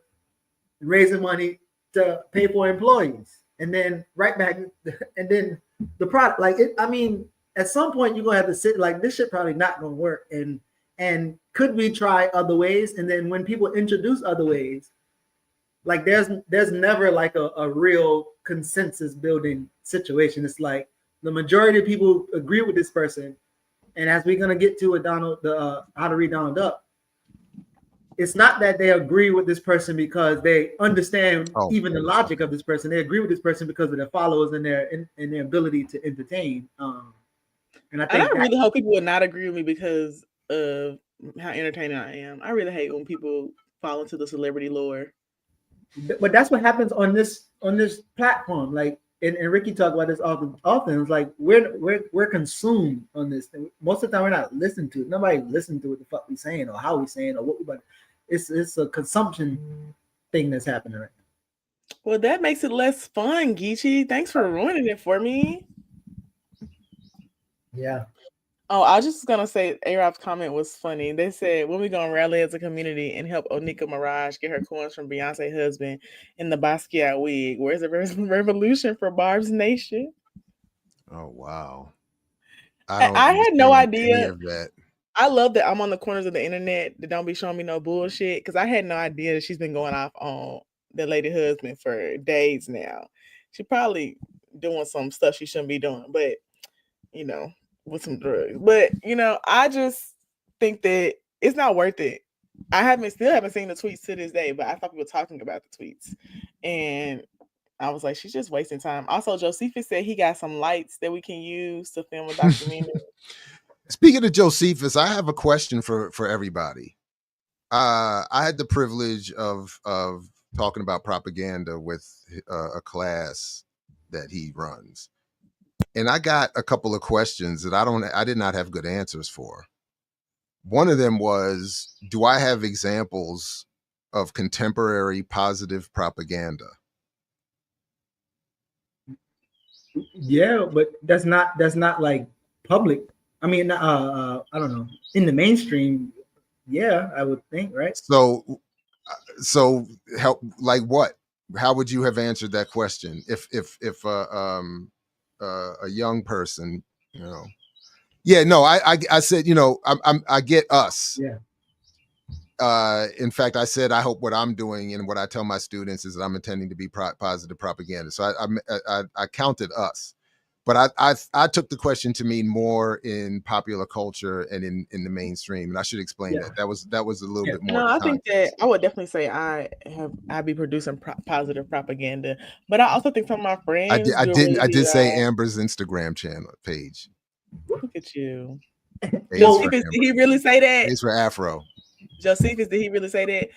raising money to pay for employees, and then right back, and then the product. Like it, I mean, at some point you're gonna have to sit like this shit probably not gonna work, and And could we try other ways? And then when people introduce other ways, like there's never like a real consensus building situation. It's like the majority of people agree with this person. And as we're gonna get to with How to Read Donald Duck, it's not that they agree with this person because they understand even the logic of this person. They agree with this person because of their followers and their ability to entertain. And I
really hope people would not agree with me because of how entertaining I am. I really hate when people fall into the celebrity lore.
But that's what happens on this platform. Like, and Ricky talked about this often. It's like we're consumed on this. Most of the time, we're not listening to it. Nobody listens to what the fuck we saying or how we saying or what we. But it's a consumption thing that's happening right now.
Well, that makes it less fun, Geechee. Thanks for ruining it for me.
Yeah.
Oh, I was just gonna say A-Rob's comment was funny. They said, when we gonna rally as a community and help Onika Mirage get her coins from Beyonce's husband in the Basquiat wig? Where's the revolution for Barb's Nation?
Oh wow.
I had no idea.
Any of that.
I love that I'm on the corners of the internet that don't be showing me no bullshit, because I had no idea that she's been going off on the lady husband for days now. She probably doing some stuff she shouldn't be doing, but you know, with some drugs. But you know, I just think that it's not worth it. I still haven't seen the tweets to this day, but I thought people were talking about the tweets, and I was like, she's just wasting time. Also, Josephus said he got some lights that we can use to film a documentary.
Speaking of Josephus, I have a question for everybody. I had the privilege of talking about propaganda with a class that he runs. And I got a couple of questions that I did not have good answers for. One of them was, do I have examples of contemporary positive propaganda?
Yeah, but that's not like public. I mean, I don't know. In the mainstream, yeah, I would think, right?
So help, like what? How would you have answered that question if a young person, you know? Yeah, no, I said, you know, I get us.
Yeah.
In fact, I said, I hope what I'm doing and what I tell my students is that I'm intending to be positive propaganda. So I counted us, but I took the question to mean more in popular culture and in the mainstream. And I should explain that. That was a little bit more.
No, I think that I would definitely say I'd be producing positive propaganda, but I also think some of my friends.
I did say Amber's Instagram channel page.
Look at you. Josephus, did he really say that?
It's for Afro.
Josephus, did he really say that?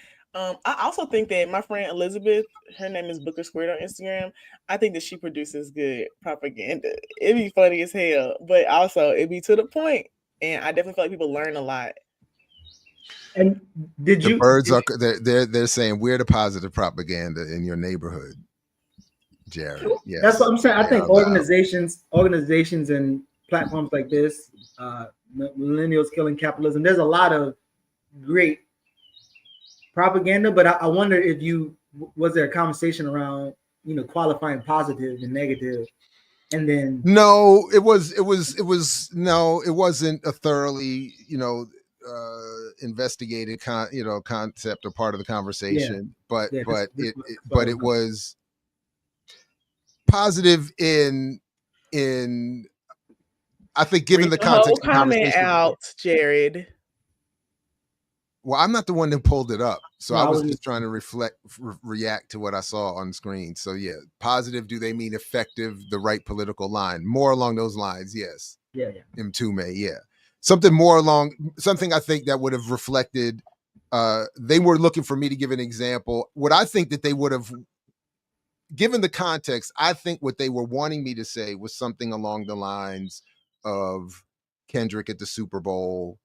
I also think that my friend Elizabeth, her name is Booker Squared on Instagram. I think that she produces good propaganda. It'd be funny as hell, but also it'd be to the point. And I definitely feel like people learn a lot.
And
they're saying we're the positive propaganda in your neighborhood, Jared. Yes.
That's what I'm saying. I think organizations and platforms like this, Millennials Killing Capitalism, there's a lot of great propaganda, but I wonder if was there a conversation around, you know, qualifying positive and negative, and then
no, it wasn't a thoroughly, you know, investigated concept or part of the conversation, but it was positive in I think given the context.
The whole comment out, Jared.
Well, I'm not the one that pulled it up, so I was just trying to react to what I saw on screen. So yeah, positive. Do they mean effective? The right political line, more along those lines. Yes.
Yeah.
Mtume. Yeah. Something I think that would have reflected. They were looking for me to give an example. What I think that they would have, given the context, I think what they were wanting me to say was something along the lines of Kendrick at the Super Bowl,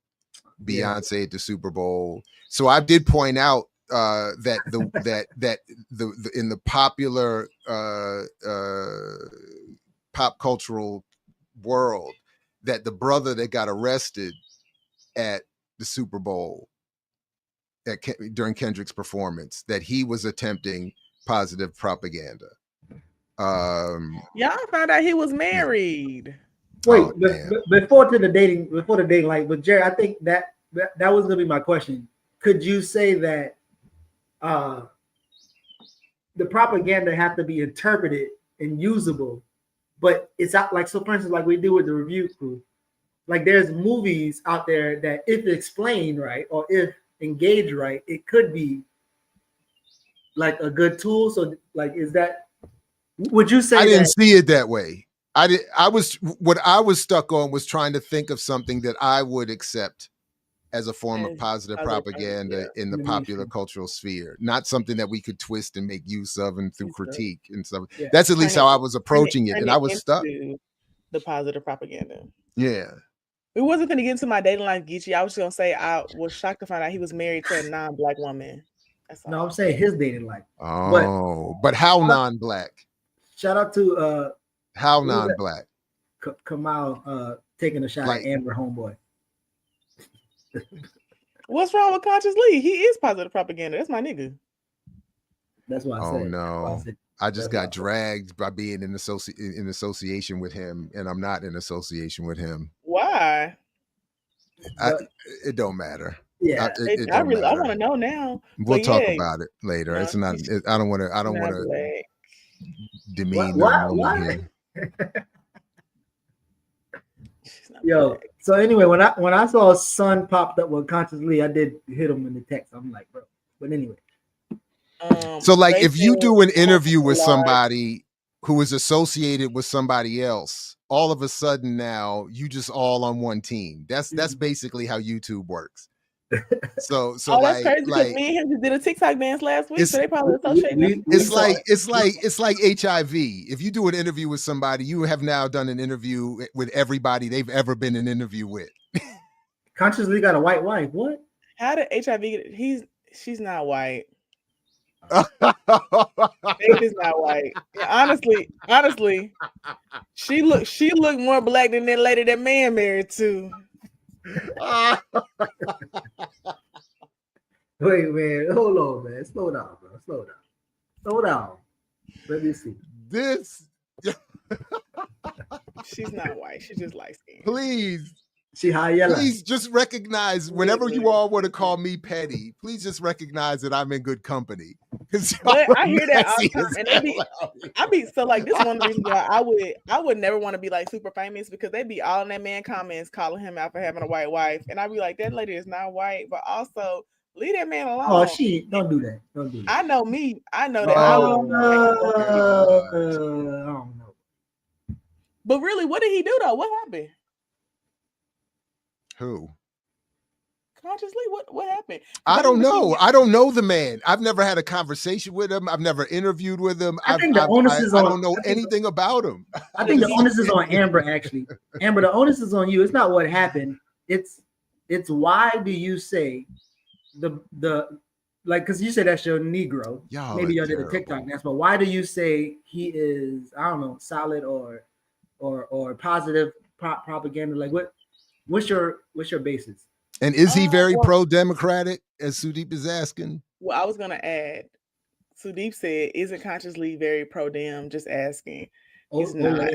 Beyonce at the Super Bowl. So I did point out that in the popular pop cultural world, that the brother that got arrested at the Super Bowl during Kendrick's performance, that he was attempting positive propaganda.
Y'all found out he was married.
Wait, before the dating, like with Jerry, I think that that was gonna be my question. Could you say that the propaganda have to be interpreted and usable, but it's not like, so for instance, like we do with the review crew, like there's movies out there that if explained right or if engaged right, it could be like a good tool. So like, is that, would you say
I didn't
that,
see it that way. What I was stuck on was trying to think of something that I would accept as a form of positive propaganda in the popular cultural sphere, not something that we could twist and make use of and through critique and stuff.
Yeah.
That's at least how I was approaching it, and I was stuck.
The positive propaganda.
Yeah.
We wasn't going to get into my dating life, Geechee. I was just going to say I was shocked to find out he was married to a non-black woman. That's all.
no, I'm saying his dating life.
Oh, but how non-black?
Shout out to
how non-black?
Kamal taking a shot at Amber homeboy.
What's wrong with Conscious Lee? He is positive propaganda. That's my nigga.
That's why I said.
Oh no. I just got dragged by being in association with him, and I'm not in association with him.
Why?
It don't matter.
Yeah,
I want to know now.
We'll talk about it later. No, it's not. I don't want to demean
why? Yo. So anyway, when I saw Son popped up with Conscious Lee, I did hit him in the text. I'm like, bro. But anyway.
So like, if you do an interview with somebody who is associated with somebody else, all of a sudden now you just all on one team. That's basically how YouTube works. So
that's crazy because me and him just did a TikTok dance last week, so they probably associate.
It's like HIV. If you do an interview with somebody, you have now done an interview with everybody they've ever been in an interview with.
Conscious Lee got a white wife. What?
How did HIV get? She's not white. Baby's not white. Yeah, honestly, she looked more black than that lady that man married to.
Wait, man, hold on, man. Slow down, bro. Slow down. Let me see.
This.
She's not white. She's just light skinned.
Please.
She high yellow.
Please just recognize whenever you all want to call me petty, please just recognize that I'm in good company.
But I hear that all the time, and I be so like this is one of the reasons why I would never want to be like super famous because they be all in that man comments calling him out for having a white wife, and I'd be like, that lady is not white, but also leave that man alone.
Oh, don't do that. Don't do that.
I know me. I know that.
I don't know.
But really, what did he do though? What happened?
Who?
Consciously, what happened?
I don't know. I don't know the man. I've never had a conversation with him. I've never interviewed with him. I don't know anything about him.
I think the onus is on Amber, actually. Amber, the onus is on you. It's not what happened. It's why do you say the like, because you said that's your Negro. Maybe y'all did a TikTok dance, but why do you say he is, I don't know, solid or positive propaganda? Like what's your basis?
And is he very pro-democratic, as Sudeep is asking?
Well, I was going to add, Sudeep said, isn't Consciously very pro-dem? Just asking. He's not.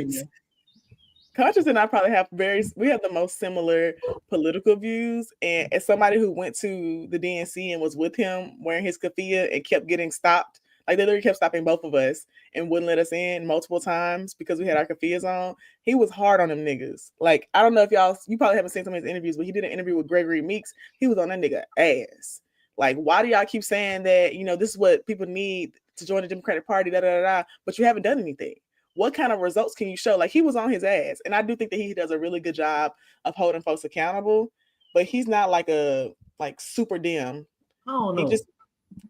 Conscious and I probably have we have the most similar political views. And as somebody who went to the DNC and was with him wearing his keffiyeh and kept getting stopped, like they literally kept stopping both of us and wouldn't let us in multiple times because we had our keffiyehs on. He was hard on them niggas. Like, I don't know if you probably haven't seen some of his interviews, but he did an interview with Gregory Meeks. He was on that nigga ass. Like, why do y'all keep saying that, this is what people need to join the Democratic Party, but you haven't done anything? What kind of results can you show? Like, he was on his ass. And I do think that he does a really good job of holding folks accountable, but he's not like a super dim.
Oh, no.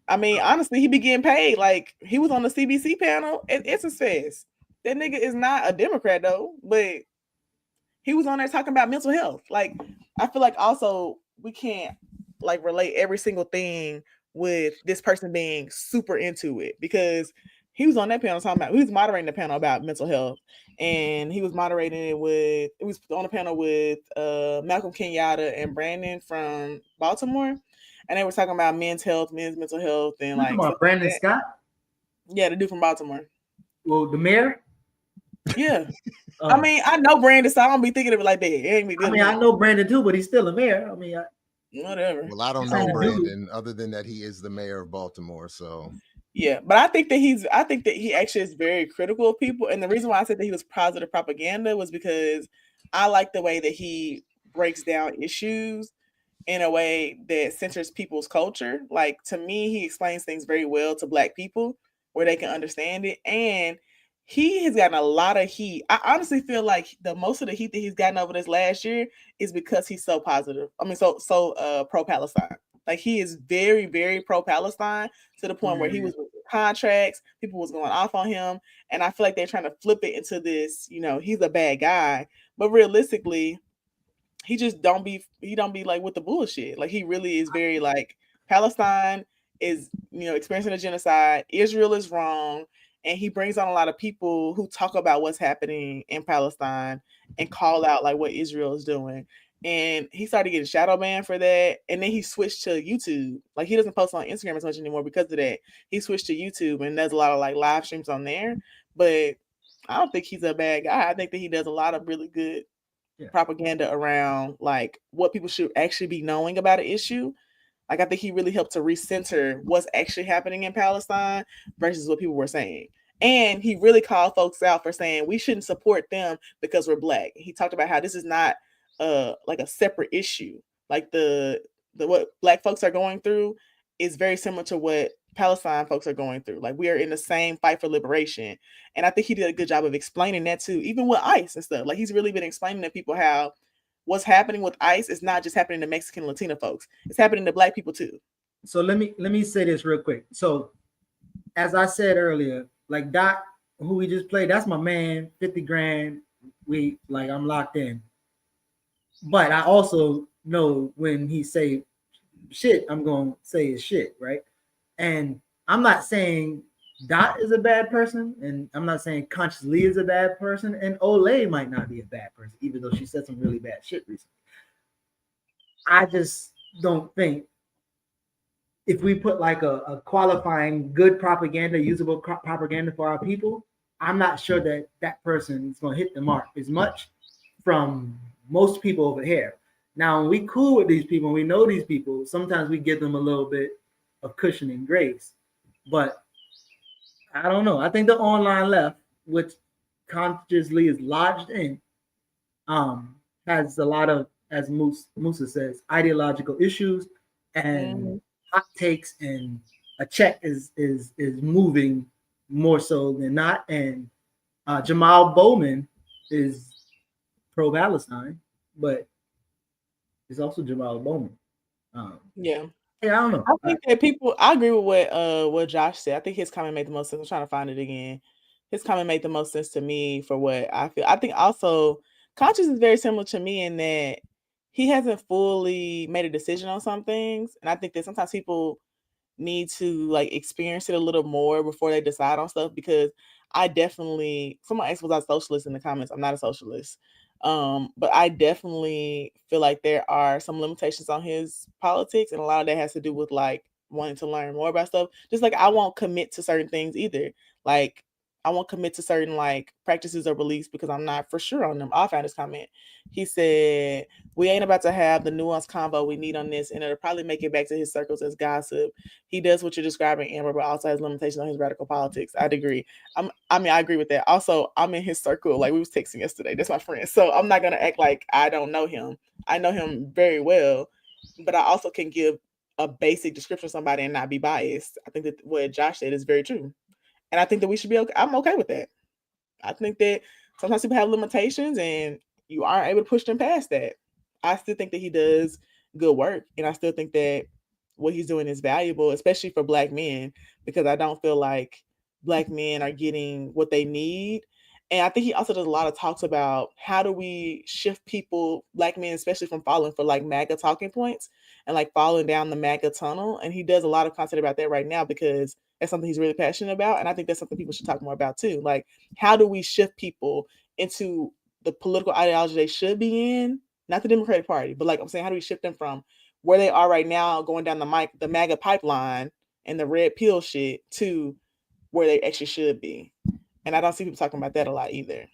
Honestly, he be getting paid. Like, he was on the CBC panel at Essence Fest. That nigga is not a Democrat, though, but he was on there talking about mental health. Like, I feel like also we can't, relate every single thing with this person being super into it because he was on that panel he was moderating the panel about mental health, and he was moderating it was on a panel with Malcolm Kenyatta and Brandon from Baltimore. And they were talking about men's mental health, and
about Brandon Scott.
Yeah, the dude from Baltimore.
Well, the mayor.
Yeah, I know Brandon, so I don't be thinking of it like that.
I know Brandon too, but he's still a mayor.
whatever.
Well, I don't know Brandon, other than that he is the mayor of Baltimore. So
Yeah, but I think that he actually is very critical of people. And the reason why I said that he was positive propaganda was because I like the way that he breaks down issues in a way that centers people's culture. Like, to me, he explains things very well to Black people where they can understand it. And he has gotten a lot of heat. I honestly feel like the most of the heat that he's gotten over this last year is because he's so positive. I mean, so pro-Palestine. Like, he is very, very pro-Palestine to the point where he was with contracts, people was going off on him. And I feel like they're trying to flip it into this, he's a bad guy. But realistically, he don't be like with the bullshit. Like, he really is very like, Palestine is, experiencing a genocide. Israel is wrong. And he brings on a lot of people who talk about what's happening in Palestine and call out like what Israel is doing. And he started getting shadow banned for that. And then he switched to YouTube. Like, he doesn't post on Instagram as much anymore because of that. He switched to YouTube and does a lot of like live streams on there. But I don't think he's a bad guy. I think that he does a lot of really good propaganda around like what people should actually be knowing about an issue. Like, I think he really helped to recenter what's actually happening in Palestine versus what people were saying. And he really called folks out for saying we shouldn't support them because we're Black. He talked about how this is not like a separate issue. Like the what Black folks are going through is very similar to what Palestine folks are going through. Like, we are in the same fight for liberation. And I think he did a good job of explaining that too, even with ICE and stuff. Like, he's really been explaining to people how what's happening with ICE is not just happening to Mexican and Latino folks. It's happening to Black people too.
So let me say this real quick. So as I said earlier, like Doc, who we just played, that's my man, 50 grand. I'm locked in. But I also know when he say shit, I'm going to say his shit, right? And I'm not saying Dot is a bad person, and I'm not saying Conscious Lee is a bad person, and Olay might not be a bad person, even though she said some really bad shit recently. I just don't think if we put like a qualifying good propaganda, usable propaganda for our people, I'm not sure that that person is going to hit the mark as much from most people over here. Now, when we cool with these people, we know these people, sometimes we give them a little bit of cushion and grace. But I don't know. I think the online left, which consciously is lodged in, has a lot of, as Musa says, ideological issues and hot takes, and a check is moving more so than not. And Jamal Bowman is pro-Palestine, but it's also Jamal Bowman. I don't know.
I think that I agree with what Josh said. I think his comment made the most sense. I'm trying to find it again. His comment made the most sense to me for what I feel. I think also Conscious is very similar to me in that he hasn't fully made a decision on some things. And I think that sometimes people need to like experience it a little more before they decide on stuff, because someone asked was I a socialist in the comments. I'm not a socialist. But I definitely feel like there are some limitations on his politics, and a lot of that has to do with like wanting to learn more about stuff. Just like I won't commit to certain things either. Like, I won't commit to certain like practices or beliefs because I'm not for sure on them. I found his comment. He said, we ain't about to have the nuanced convo we need on this, and it'll probably make it back to his circles as gossip. He does what you're describing, Amber, but also has limitations on his radical politics. I'd agree. I agree with that. Also, I'm in his circle. Like, we was texting yesterday. That's my friend. So I'm not going to act like I don't know him. I know him very well, but I also can give a basic description of somebody and not be biased. I think that what Josh said is very true. And I think that we should be okay. I'm okay with that. I think that sometimes people have limitations and you aren't able to push them past that. I still think that he does good work. And I still think that what he's doing is valuable, especially for Black men, because I don't feel like Black men are getting what they need. And I think he also does a lot of talks about how do we shift people, Black men, especially from falling for like MAGA talking points and like falling down the MAGA tunnel. And he does a lot of content about that right now because that's something he's really passionate about. And I think that's something people should talk more about too. Like, how do we shift people into the political ideology they should be in? Not the Democratic Party, but like I'm saying, how do we shift them from where they are right now, going down the MAGA pipeline and the red pill shit, to where they actually should be? And I don't see people talking about that a lot either.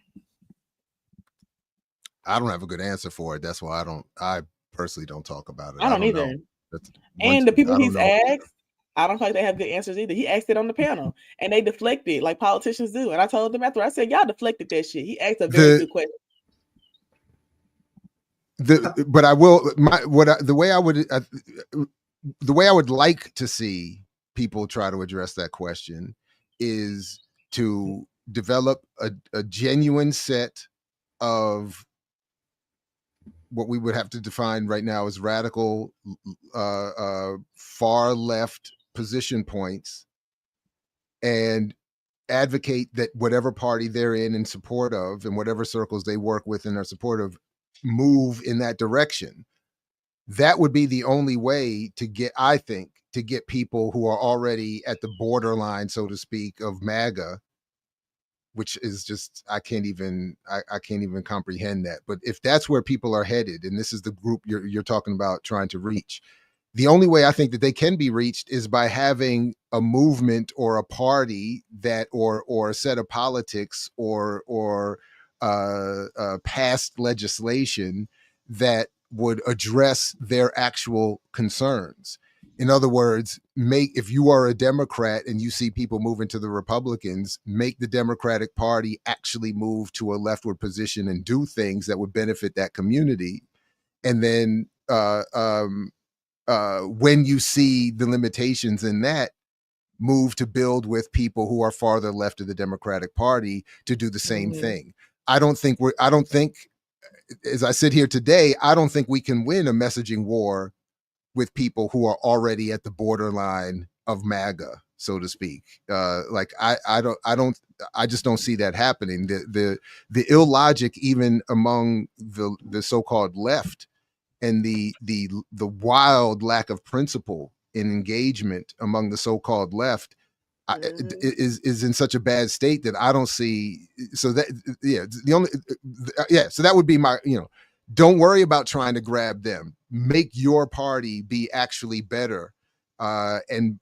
I don't have a good answer for it. That's why I personally don't talk about it.
I don't either.
know.
And the people
I don't
he's
know.
asked, I don't feel like they have good answers either. He asked it on the panel and they deflected like politicians do. And I told them after, I said, y'all deflected that shit. He asked a very good question.
But I will the way I would like to see people try to address that question is to develop a genuine set of what we would have to define right now as radical far left position points, and advocate that whatever party they're in support of, and whatever circles they work with and are supportive, move in that direction. That would be the only way to get, I think, to get people who are already at the borderline, so to speak, of MAGA, which is just, I can't even comprehend that. But if that's where people are headed, and this is the group you're talking about trying to reach, the only way I think that they can be reached is by having a movement or a party that, or a set of politics or passed legislation that would address their actual concerns. In other words, if you are a Democrat and you see people moving to the Republicans, make the Democratic Party actually move to a leftward position and do things that would benefit that community. And then when you see the limitations in that, move to build with people who are farther left of the Democratic Party to do the same thing. I don't think, as I sit here today, I don't think we can win a messaging war with people who are already at the borderline of MAGA, so to speak. I just don't see that happening. The illogic even among the so-called left, and the wild lack of principle in engagement among the so-called left is in such a bad state that I don't see. So that, so that would be my, don't worry about trying to grab them. Make your party be actually better, and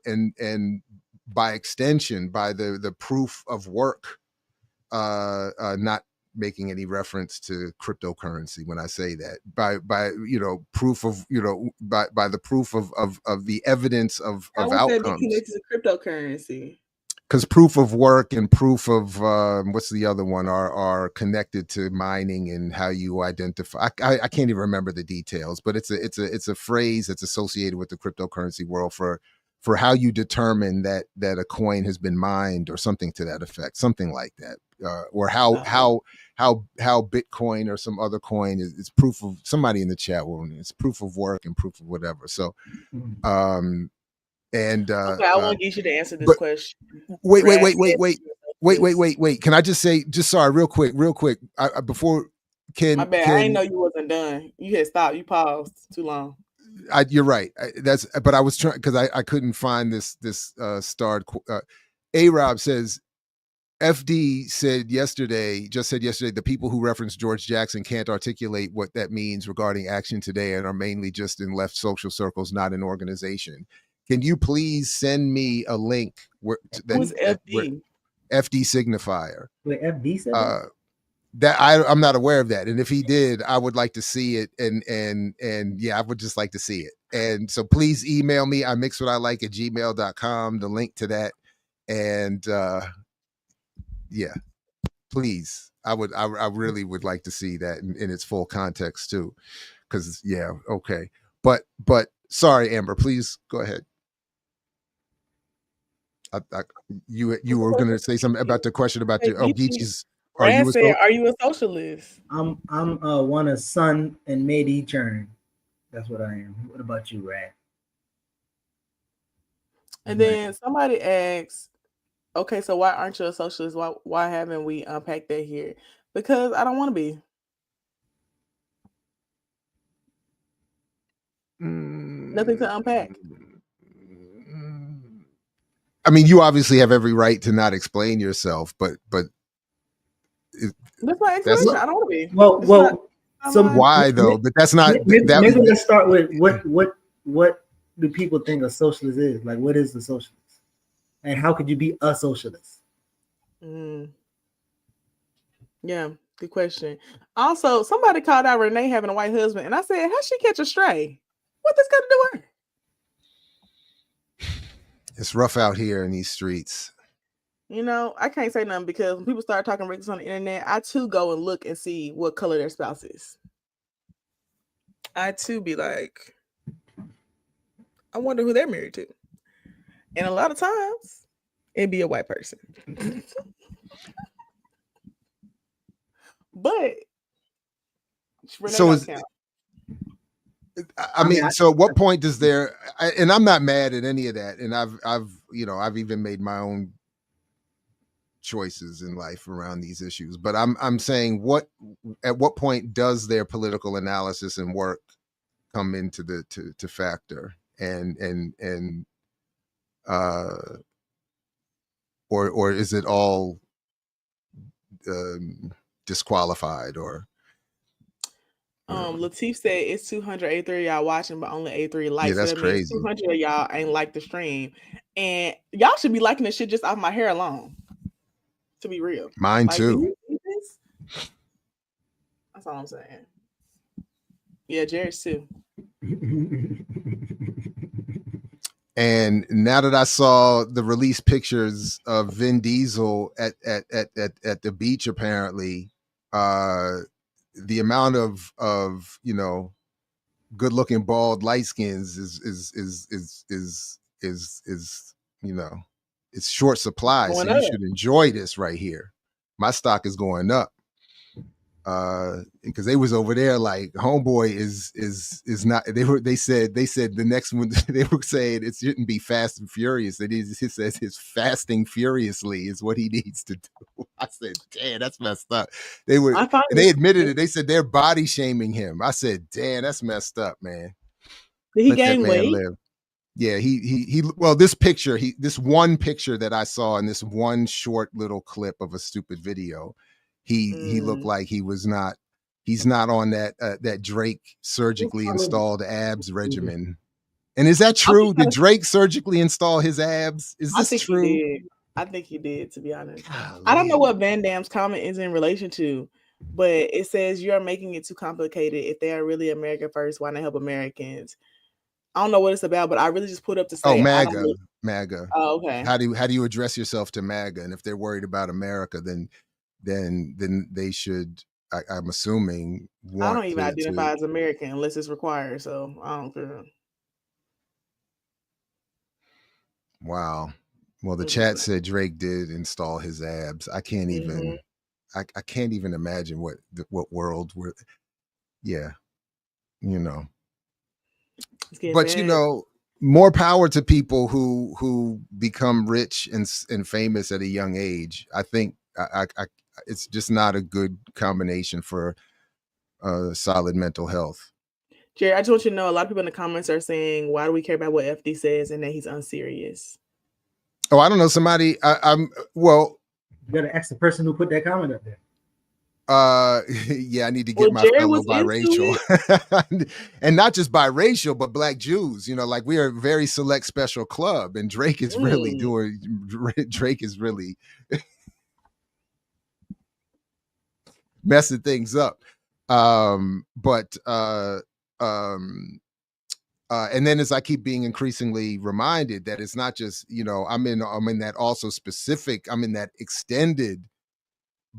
by extension, by the proof of work, not making any reference to cryptocurrency when I say that, by proof of, by the proof of the evidence of outcomes.
Connected to cryptocurrency.
Because proof of work and proof of what's the other one are connected to mining and how you identify. I can't even remember the details, but it's a phrase that's associated with the cryptocurrency world for how you determine that a coin has been mined or something to that effect, something like that, or how Bitcoin or some other coin is proof of, somebody in the chat room, it's proof of work and proof of whatever. So. And
okay, I want to get you to answer this question.
Wait. Can I just say, sorry, real quick, before
my bad. I didn't know you wasn't done. You had stopped. You paused too long.
You're right. But I was trying, because I couldn't find this starred. A-Rob says, FD said yesterday, the people who reference George Jackson can't articulate what that means regarding action today and are mainly just in left social circles, not in organization. Can you please send me a link? Who's FD? FD signifier.
Wait, FD said that?
That I'm not aware of that. And if he did, I would like to see it. And yeah, I would just like to see it. And so please email me. I mixwhatilike@gmail.com, the link to that. And yeah, please. I really would like to see that in its full context too. Cause yeah. Okay. But sorry, Amber, please go ahead. You were going to say something about the question about Geechee's.
Are you a socialist?
I'm one of Sun and Made Churn. That's what I am. What about you, Rad?
And then somebody asks, okay, so why aren't you a socialist? Why haven't we unpacked that here? Because I don't want to be. Nothing to unpack.
I mean, you obviously have every right to not explain yourself, but
that's my explanation. I don't want to be.
Well. So
why though? But that's not.
Maybe let's start with what do people think a socialist is? Like, what is the socialist, and how could you be a socialist?
Yeah, good question. Also, somebody called out Renee having a white husband, and I said, "How she catch a stray? What this got to do with her?"
It's rough out here in these streets.
You know, I can't say nothing because when people start talking reckless on the internet, I too go and look and see what color their spouse is. I too be like, I wonder who they're married to. And a lot of times, it'd be a white person. But Renee
So
don't
is
count.
I mean, so at what point does there? And I'm not mad at any of that. And I've even made my own choices in life around these issues. But I'm saying, at what point does their political analysis and work come into to factor or is it all disqualified or?
Latif said it's 283 y'all watching, but only 83 likes.
Yeah, that's
so that means
crazy.
200 of y'all ain't like the stream, and y'all should be liking this shit just off my hair alone. To be real,
Mine
like,
too.
do you see this? That's all I'm saying. Yeah, Jared's too.
And now that I saw the release pictures of Vin Diesel at the beach, apparently, the amount of good looking bald light skins is it's short supply. So you should enjoy this right here. My stock is going up. Because they was over there like homeboy is not, they said the next one they were saying it shouldn't be Fast and Furious. He says his fasting furiously is what he needs to do. I said, damn, that's messed up. They admitted it. They said they're body shaming him. I said, damn, that's messed up, man.
Did he gain weight?
Live. Yeah, he well, this one picture that I saw in this one short little clip of a stupid video, he looked like he's not on that Drake surgically installed abs regimen. And is that true? Did Drake surgically install his abs? Is this true?
I think he did, to be honest. Golly. I don't know what Van Damme's comment is in relation to, but it says you're making it too complicated. If they are really America first, why not help Americans? I don't know what it's about, but I really just put up to say,
oh, MAGA.
Oh, okay.
How do you address yourself to MAGA? And if they're worried about America, then they should, I'm assuming,
I don't even identify as American unless it's required, so I don't care.
Wow. Well, the chat said Drake did install his abs. I can't even I can't even imagine what world we're, yeah, but more power to people who become rich and famous at a young age. I think it's just not a good combination for solid mental health.
Jerry, I just want you to know a lot of people in the comments are saying, why do we care about what FD says and that he's unserious?
Oh, I don't know. Somebody, well,
you gotta ask the person who put that comment up there.
Yeah, I need to get my fellow biracial, and not just biracial, but Black Jews. Like we are a very select special club, and Drake is really messing things up. And then as I keep being increasingly reminded that it's not just, I'm in that also specific, I'm in that extended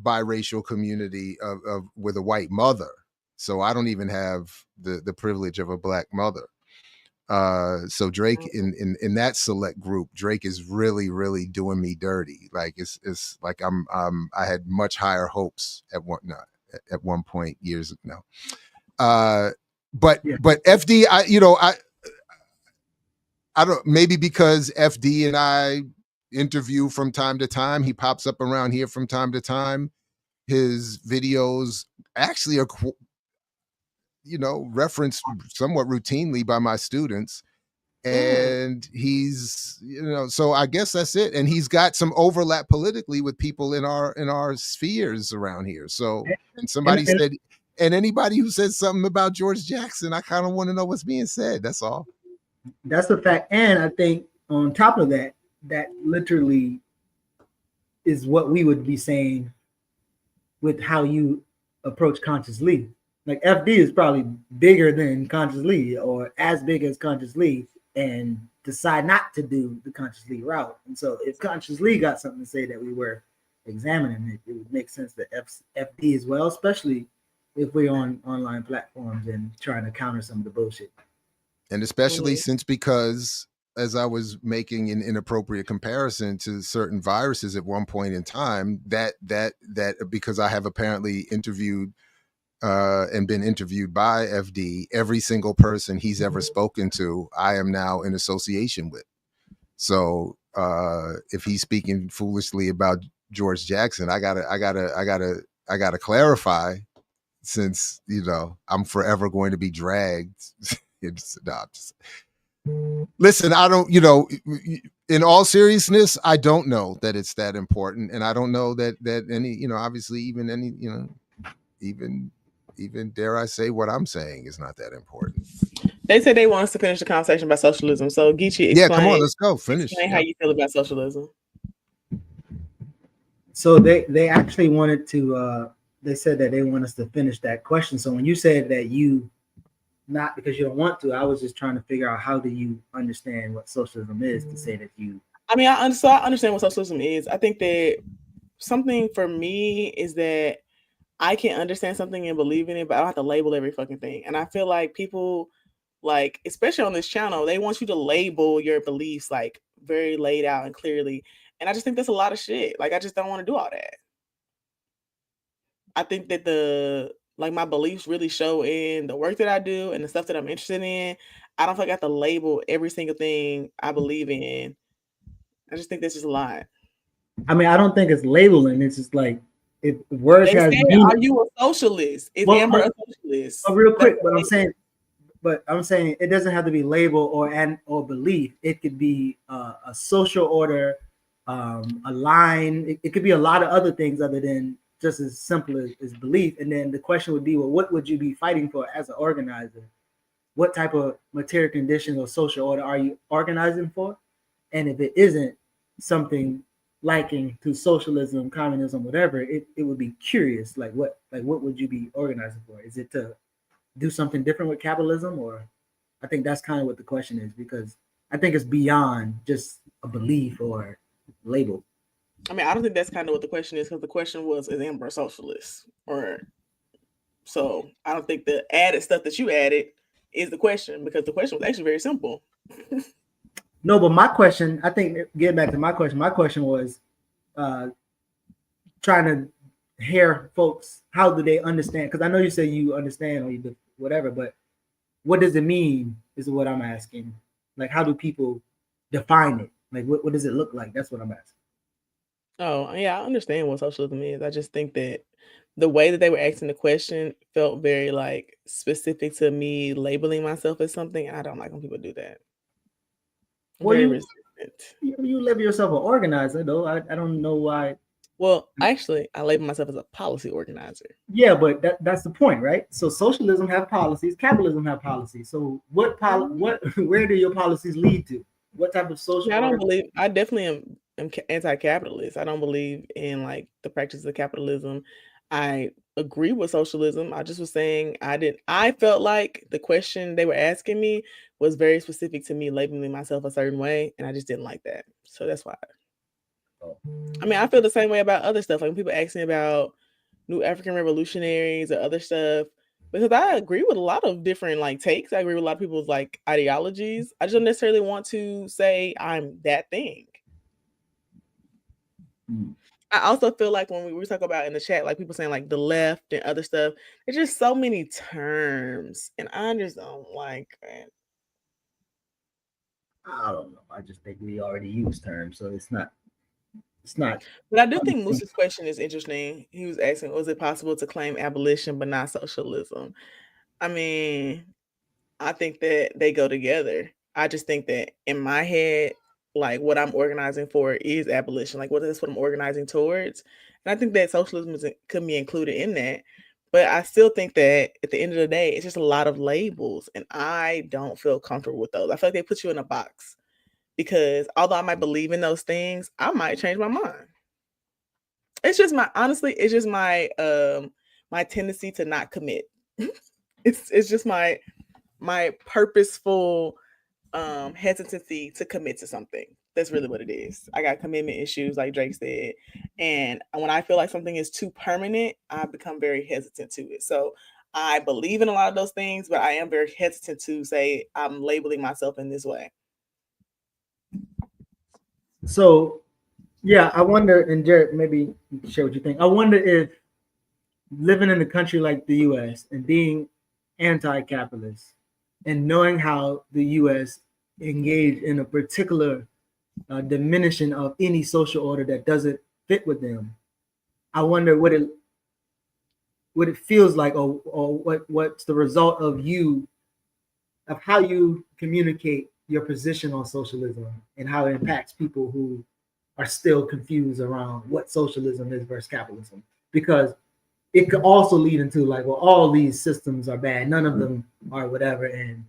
biracial community of with a white mother. So I don't even have the privilege of a Black mother. So Drake in that select group, Drake is really, really doing me dirty. Like it's like I had much higher hopes at one point years ago. But FD, I don't, maybe because FD and I interview from time to time, he pops up around here from time to time. His videos actually are, referenced somewhat routinely by my students. And he's, so I guess that's it. And he's got some overlap politically with people in our spheres around here. So, and somebody said, and anybody who said something about George Jackson, I kind of want to know what's being said. That's all.
That's a fact. And I think on top of that, that literally is what we would be saying with how you approach consciously. Like FD is probably bigger than consciously or as big as consciously, and decide not to do the consciously route. And so if consciously got something to say that we were examining, it would make sense that FD as well, especially if we're on online platforms and trying to counter some of the bullshit.
And especially since, because as I was making an inappropriate comparison to certain viruses at one point in time, that because I have apparently interviewed and been interviewed by FD, every single person he's ever spoken to, I am now in association with. So if he's speaking foolishly about George Jackson, I gotta clarify, since, you know, I'm forever going to be dragged. Listen, I don't, you know, in all seriousness, I don't know that it's that important, and I don't know that any, you know, obviously even any, you know, even dare I say what I'm saying is not that important.
They said they want us to finish the conversation about socialism. So Geechee, explain,
yeah, come on, let's go finish.
Explain how you feel about socialism.
So they actually wanted to. They said that they want us to finish that question. So when you said that you, not because you don't want to, I was just trying to figure out how do you understand what socialism is to say that you.
I mean, I understand what socialism is. I think that something for me is that I can understand something and believe in it, but I don't have to label every fucking thing. And I feel like people, like, especially on this channel, they want you to label your beliefs like very laid out and clearly. And I just think that's a lot of shit. Like, I just don't want to do all that. I think that my beliefs really show in the work that I do and the stuff that I'm interested in. I don't feel like I have to label every single thing I believe in. I just think that's just a lot.
I mean, I don't think it's labeling. It's just like, if words
They
have
say,
meaning.
are you a socialist? Is Amber a socialist?
Real quick, but I'm saying it doesn't have to be label or belief. It could be a social order, a line. It could be a lot of other things other than just as simple as belief. And then the question would be, well, what would you be fighting for as an organizer? What type of material conditions or social order are you organizing for? And if it isn't something liking to socialism, communism, whatever, it would be curious. Like what would you be organizing for? Is it to do something different with capitalism? Or I think that's kind of what the question is, because I think it's beyond just a belief or label.
I mean, I don't think that's kind of what the question is, because the question was, is Amber a socialist? So I don't think the added stuff that you added is the question, because the question was actually very simple.
No, but my question, I think, getting back to my question was trying to hear folks, how do they understand? Because I know you say you understand or you do whatever, but what does it mean is what I'm asking. Like, how do people define it? Like, what does it look like? That's what I'm asking.
Oh, yeah, I understand what socialism is. I just think that the way that they were asking the question felt very, like, specific to me labeling myself as something. I don't like when people do that.
Well,
very resistant.
You label yourself an organizer, though. I don't know why.
Well, actually, I label myself as a policy organizer.
Yeah, but that's the point, right? So socialism have policies, capitalism have policies. So where do your policies lead to? What type of social?
I definitely am anti-capitalist. I don't believe in, like, the practice of capitalism. I agree with socialism. I just was saying I felt like the question they were asking me was very specific to me labeling myself a certain way, and I just didn't like that. So that's why. I mean, I feel the same way about other stuff. Like when people ask me about new African revolutionaries or other stuff, because I agree with a lot of different, like, takes. I agree with a lot of people's, like, ideologies. I just don't necessarily want to say I'm that thing. I also feel like when we were talking about in the chat, like people saying like the left and other stuff, there's just so many terms, and I just don't like it.
I don't know. I just think we already use terms, so it's not.
But I do think Moose's question is interesting. He was asking, was it possible to claim abolition but not socialism? I mean, I think that they go together. I just think that in my head, like, what I'm organizing for is abolition. Like, that's what I'm organizing towards. And I think that socialism could be included in that. But I still think that at the end of the day, it's just a lot of labels. And I don't feel comfortable with those. I feel like they put you in a box. Because although I might believe in those things, I might change my mind. It's just my my tendency to not commit. It's just my purposeful hesitancy to commit to something. That's really what it is. I got commitment issues, like Drake said. And when I feel like something is too permanent, I become very hesitant to it. So I believe in a lot of those things, but I am very hesitant to say I'm labeling myself in this way.
So, yeah, I wonder, and Jared, maybe you can share what you think. I wonder if living in a country like the US and being anti-capitalist and knowing how the US engaged in a particular diminishing of any social order that doesn't fit with them, I wonder what it feels like, or what's the result of how you communicate your position on socialism and how it impacts people who are still confused around what socialism is versus capitalism. Because it could also lead into like, well, all these systems are bad, none of them are whatever. And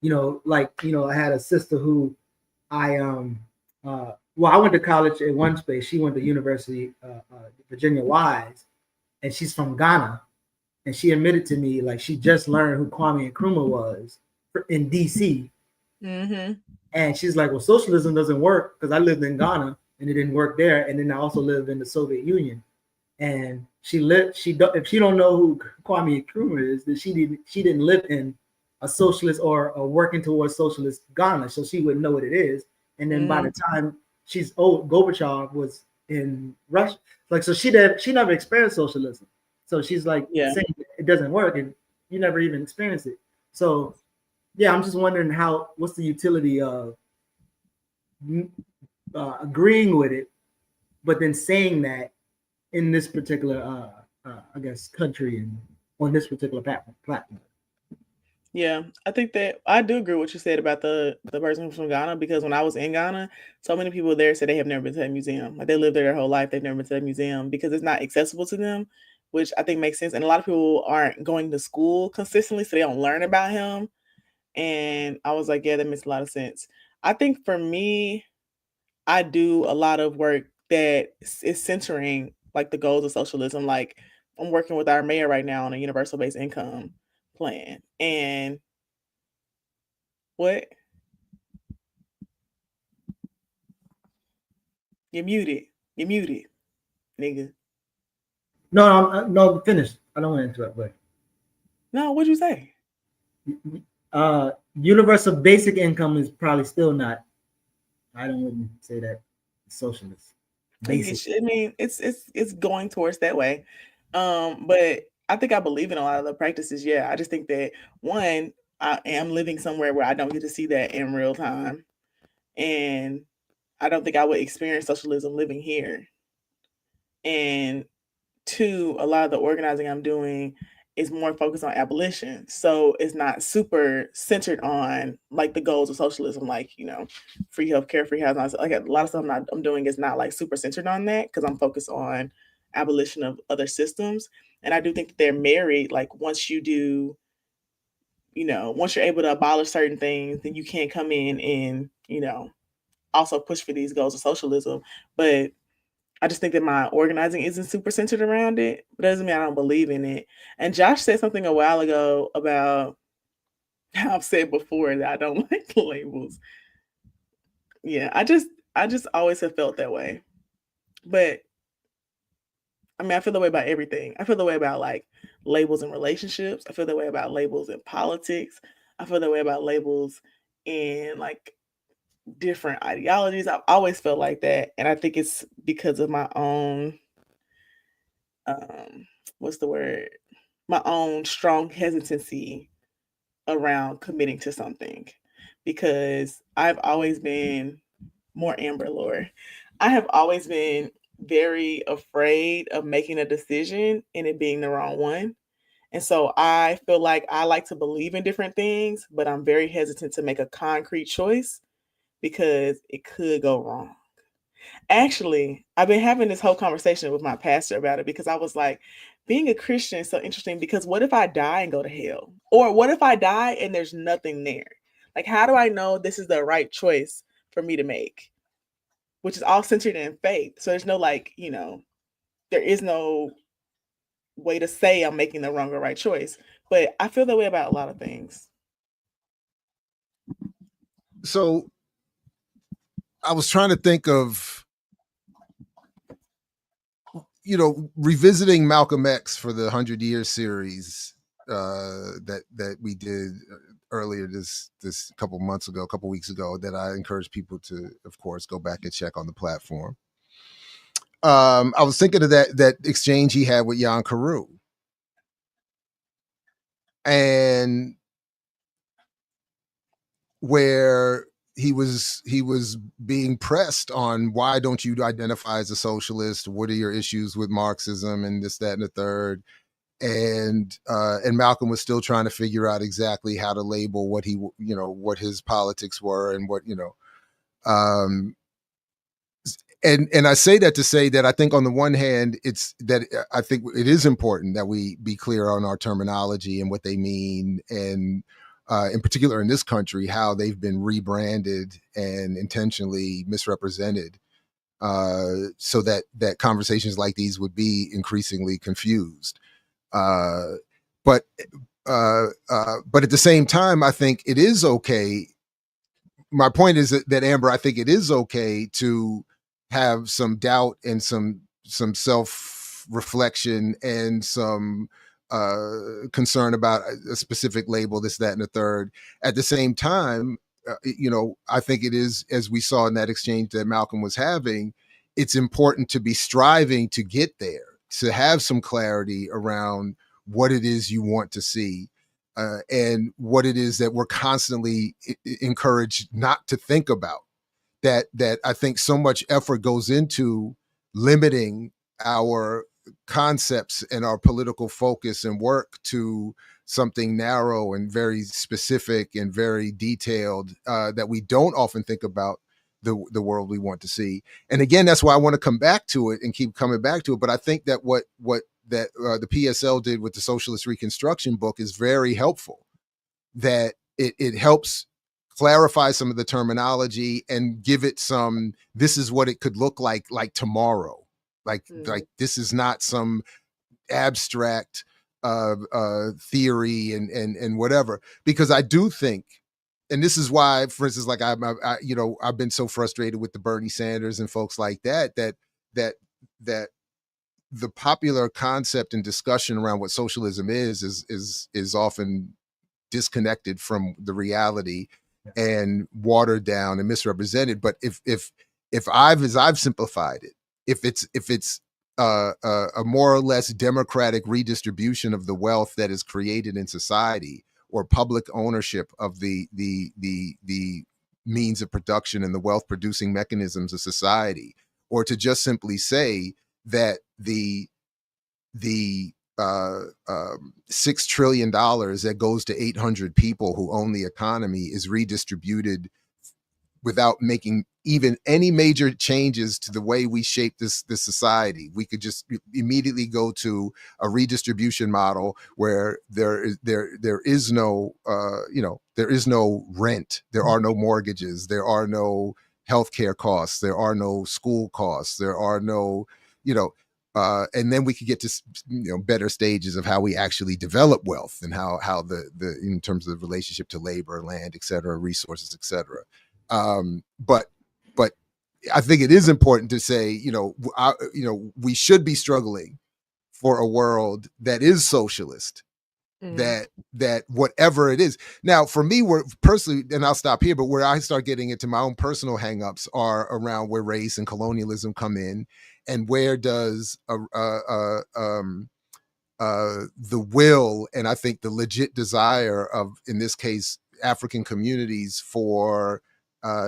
I had a sister who I went to college in one space. She went to University Virginia Wise, and she's from Ghana. And she admitted to me, like, she just learned who Kwame Nkrumah was in DC.
Mm-hmm.
And she's like, well, socialism doesn't work because I lived in Ghana and it didn't work there. And then I also lived in the Soviet Union. And if she don't know who Kwame Nkrumah is, then she didn't live in a socialist or working towards socialist Ghana, so she wouldn't know what it is. And then by the time she's old, Gorbachev was in Russia, like, so she never experienced socialism. So she's like saying it doesn't work, and you never even experienced it. So yeah, I'm just wondering what's the utility of agreeing with it, but then saying that in this particular, I guess, country and on this particular platform.
Yeah, I think that I do agree with what you said about the person from Ghana, because when I was in Ghana, so many people there said they have never been to a museum. Like, they lived there their whole life, they've never been to a museum because it's not accessible to them, which I think makes sense. And a lot of people aren't going to school consistently, so they don't learn about him. And I was like, yeah, that makes a lot of sense. I think for me, I do a lot of work that is centering like the goals of socialism. Like, I'm working with our mayor right now on a universal basic income plan. And what? You're muted, nigga.
No, finish. I don't want to interrupt, but
No, what'd you say?
Universal basic income is probably still not. I wouldn't say that socialist. Basic.
I mean, it's going towards that way. But I think I believe in a lot of the practices. Yeah, I just think that, one, I am living somewhere where I don't get to see that in real time, and I don't think I would experience socialism living here. And two, a lot of the organizing I'm doing is more focused on abolition. So it's not super centered on like the goals of socialism, like, free healthcare, free housing. Like, a lot of stuff I'm doing is not like super centered on that, because I'm focused on abolition of other systems. And I do think that they're married. Like, once you do, once you're able to abolish certain things, then you can't come in and, also push for these goals of socialism. But I just think that my organizing isn't super centered around it, but that doesn't mean I don't believe in it. And Josh said something a while ago about how I've said before that I don't like labels. Yeah, I just always have felt that way. But I mean, I feel the way about everything. I feel the way about like labels in relationships. I feel the way about labels in politics. I feel the way about labels in like different ideologies. I've always felt like that. And I think it's because of my own, my own strong hesitancy around committing to something. Because I've always been more Amber Lore. I have always been very afraid of making a decision and it being the wrong one. And so I feel like I like to believe in different things, but I'm very hesitant to make a concrete choice because it could go wrong. Actually, I've been having this whole conversation with my pastor about it, because I was like, being a Christian is so interesting, because what if I die and go to hell? Or what if I die and there's nothing there? Like, how do I know this is the right choice for me to make? Which is all centered in faith. So there's no there is no way to say I'm making the wrong or right choice. But I feel that way about a lot of things.
So I was trying to think of, revisiting Malcolm X for the 100 Years series that we did earlier this couple weeks ago, that I encourage people to, of course, go back and check on the platform. I was thinking of that exchange he had with Jan Carew, and where he was being pressed on, why don't you identify as a socialist? What are your issues with Marxism and this, that, and the third? And Malcolm was still trying to figure out exactly how to label what what his politics were, and what, and I say that to say that I think on the one hand, I think it is important that we be clear on our terminology and what they mean, and in particular in this country, how they've been rebranded and intentionally misrepresented, so that conversations like these would be increasingly confused. But at the same time, I think it is okay. My point is that Amber, I think it is okay to have some doubt and some self-reflection and some concern about a specific label, this, that, and the third. At the same time, I think it is, as we saw in that exchange that Malcolm was having, it's important to be striving to get there, to have some clarity around what it is you want to see, and what it is that we're constantly encouraged not to think about. That I think so much effort goes into limiting our concepts and our political focus and work to something narrow and very specific and very detailed, that we don't often think about the world we want to see. And again, that's why I want to come back to it and keep coming back to it. But I think that what the PSL did with the Socialist Reconstruction book is very helpful, that it helps clarify some of the terminology and give it some, this is what it could look like tomorrow. Like this is not some abstract theory and whatever, because I do think, and this is why, for instance, like I've been so frustrated with the Bernie Sanders and folks like that the popular concept and discussion around what socialism is often disconnected from the reality and watered down and misrepresented. But if I've simplified it, if it's a more or less democratic redistribution of the wealth that is created in society, or public ownership of the means of production and the wealth producing mechanisms of society, or to just simply say that the $6 trillion that goes to 800 people who own the economy is redistributed without making even any major changes to the way we shape this society. We could just immediately go to a redistribution model where there is no there is no rent, there are no mortgages, there are no healthcare costs, there are no school costs, there are no and then we could get to better stages of how we actually develop wealth, and how the in terms of the relationship to labor, land, et cetera, resources, et cetera. But I think it is important to say, we should be struggling for a world that is socialist, that whatever it is. Now, for me, we're personally, and I'll stop here, but where I start getting into my own personal hangups are around where race and colonialism come in, and where does the will, and I think the legit desire of, in this case, African communities for